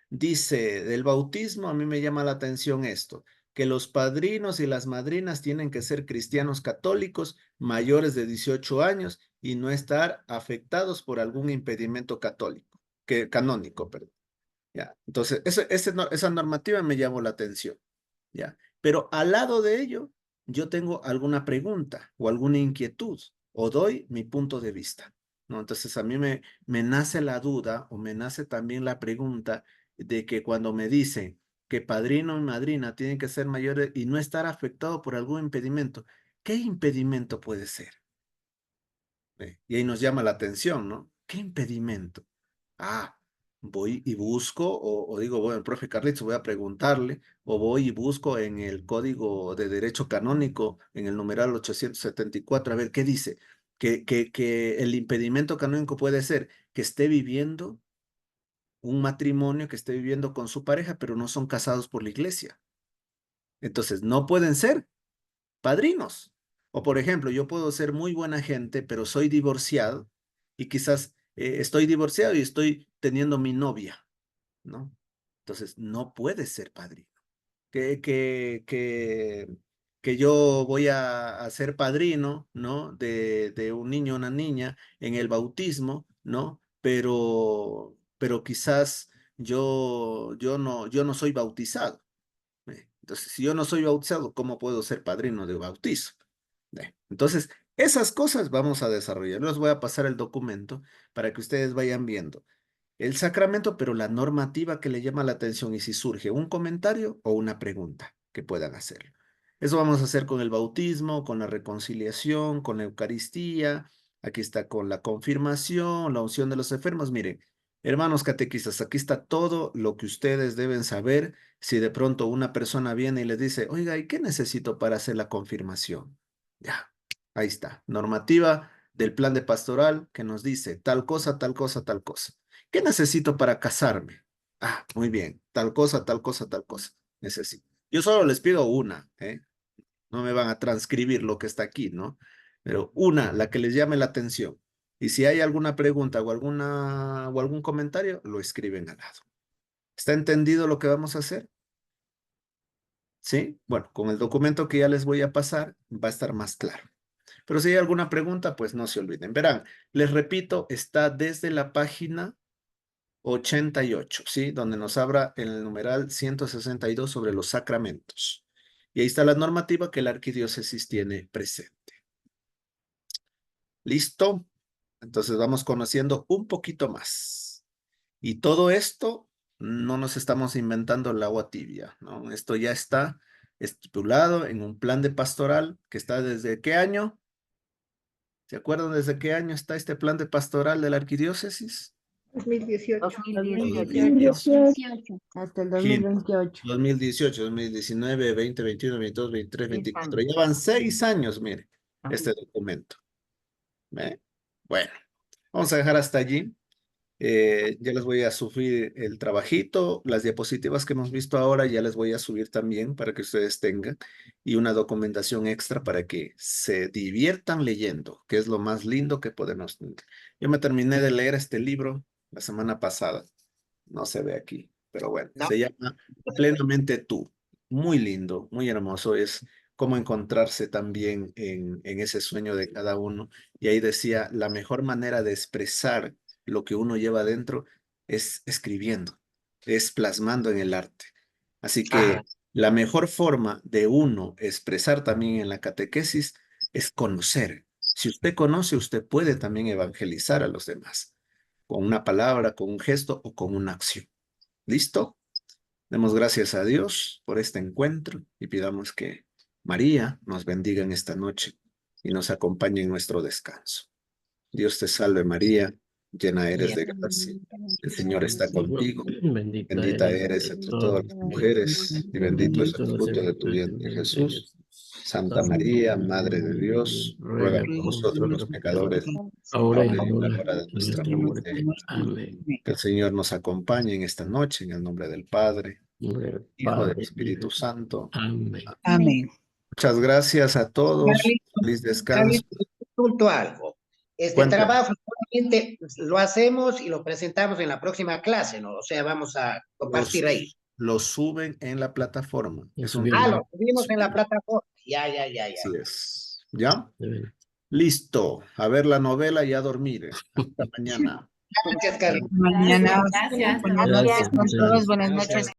dice del bautismo, a mí me llama la atención esto, que los padrinos y las madrinas tienen que ser cristianos católicos mayores de 18 años y no estar afectados por algún impedimento católico, canónico, perdón. ¿Ya? Entonces, esa normativa me llamó la atención, ¿ya? Pero al lado de ello, yo tengo alguna pregunta o alguna inquietud o doy mi punto de vista, ¿no? Entonces, a mí me nace la duda o me nace también la pregunta de que cuando me dicen que padrino y madrina tienen que ser mayores y no estar afectado por algún impedimento, ¿qué impedimento puede ser? Y ahí nos llama la atención, ¿no? ¿Qué impedimento? Ah, voy y busco, o digo, bueno, el profe Carlitos, voy a preguntarle, o voy y busco en el Código de Derecho Canónico, en el numeral 874, a ver qué dice. Que el impedimento canónico puede ser que esté viviendo un matrimonio, que esté viviendo con su pareja, pero no son casados por la iglesia. Entonces, no pueden ser padrinos. O por ejemplo, yo puedo ser muy buena gente, pero soy divorciado y quizás estoy divorciado y estoy teniendo mi novia, ¿no? Entonces, no puede ser padrino. Que, que, que, que yo voy a ser padrino, ¿no? De un niño o una niña en el bautismo, ¿no? Pero quizás yo no soy bautizado. Entonces, si yo no soy bautizado, ¿cómo puedo ser padrino de bautizo? Entonces, esas cosas vamos a desarrollar. Les voy a pasar el documento para que ustedes vayan viendo el sacramento, pero la normativa que le llama la atención y si surge un comentario o una pregunta que puedan hacerlo. Eso vamos a hacer con el bautismo, con la reconciliación, con la Eucaristía. Aquí está con la confirmación, la unción de los enfermos. Miren, hermanos catequistas, aquí está todo lo que ustedes deben saber si de pronto una persona viene y les dice, oiga, ¿y qué necesito para hacer la confirmación? Ya, ahí está. Normativa del plan de pastoral que nos dice tal cosa, tal cosa, tal cosa. ¿Qué necesito para casarme? Ah, muy bien. Tal cosa, tal cosa, tal cosa. Necesito. Yo solo les pido una, ¿eh? No me van a transcribir lo que está aquí, ¿no? Pero una, la que les llame la atención. Y si hay alguna pregunta o algún comentario, lo escriben al lado. ¿Está entendido lo que vamos a hacer? ¿Sí? Bueno, con el documento que ya les voy a pasar, va a estar más claro. Pero si hay alguna pregunta, pues no se olviden. Verán, les repito, está desde la página 88, ¿sí? Donde nos habla el numeral 162 sobre los sacramentos. Y ahí está la normativa que la arquidiócesis tiene presente. ¿Listo? Entonces vamos conociendo un poquito más. Y todo esto no nos estamos inventando el agua tibia, ¿no? Esto ya está estipulado en un plan de pastoral que está ¿desde qué año? ¿Se acuerdan desde qué año está este plan de pastoral de la arquidiócesis? 2018. 2018. Hasta el Imagínate, 2028. 2018, 2019, 2021, 22, 23, 6 24. años. Llevan 6 años, mire, Ajá. este documento. ¿Ve? Bueno, vamos a dejar hasta allí. Ya les voy a subir el trabajito, las diapositivas que hemos visto ahora ya les voy a subir también para que ustedes tengan y una documentación extra para que se diviertan leyendo, que es lo más lindo que podemos tener. Yo me terminé de leer este libro la semana pasada, no se ve aquí, pero bueno, No. se llama Plenamente Tú. Muy lindo, muy hermoso, es cómo encontrarse también en ese sueño de cada uno. Y ahí decía, la mejor manera de expresar lo que uno lleva adentro es escribiendo, es plasmando en el arte. Así que la mejor forma de uno expresar también en la catequesis es conocer. Si usted conoce, usted puede también evangelizar a los demás, con una palabra, con un gesto o con una acción. ¿Listo? Demos gracias a Dios por este encuentro y pidamos que María nos bendiga en esta noche y nos acompañe en nuestro descanso. Dios te salve María, llena eres de gracia, el Señor está contigo, bendita eres entre todas las mujeres y bendito es el fruto de tu vientre Jesús. Santa María, Madre de Dios, ruega por nosotros los pecadores, ahora y en la hora de nuestra muerte. Amén. Que el Señor nos acompañe en esta noche, en el nombre del Padre, Hijo del Espíritu Santo. Amén. Amén. Muchas gracias a todos. Carlitos, Feliz descanso. Punto algo. Este Cuéntame. trabajo solamente lo hacemos y lo presentamos en la próxima clase, ¿no? O sea, vamos a compartir ahí. Lo suben en la plataforma. Es un Ah, lo subimos en la plataforma. Ya. Así es. ¿Ya? Listo. A ver la novela y a dormir. Hasta mañana. Gracias, Carlos. Mañana. Gracias. Buenas noches con todos. Buenas noches.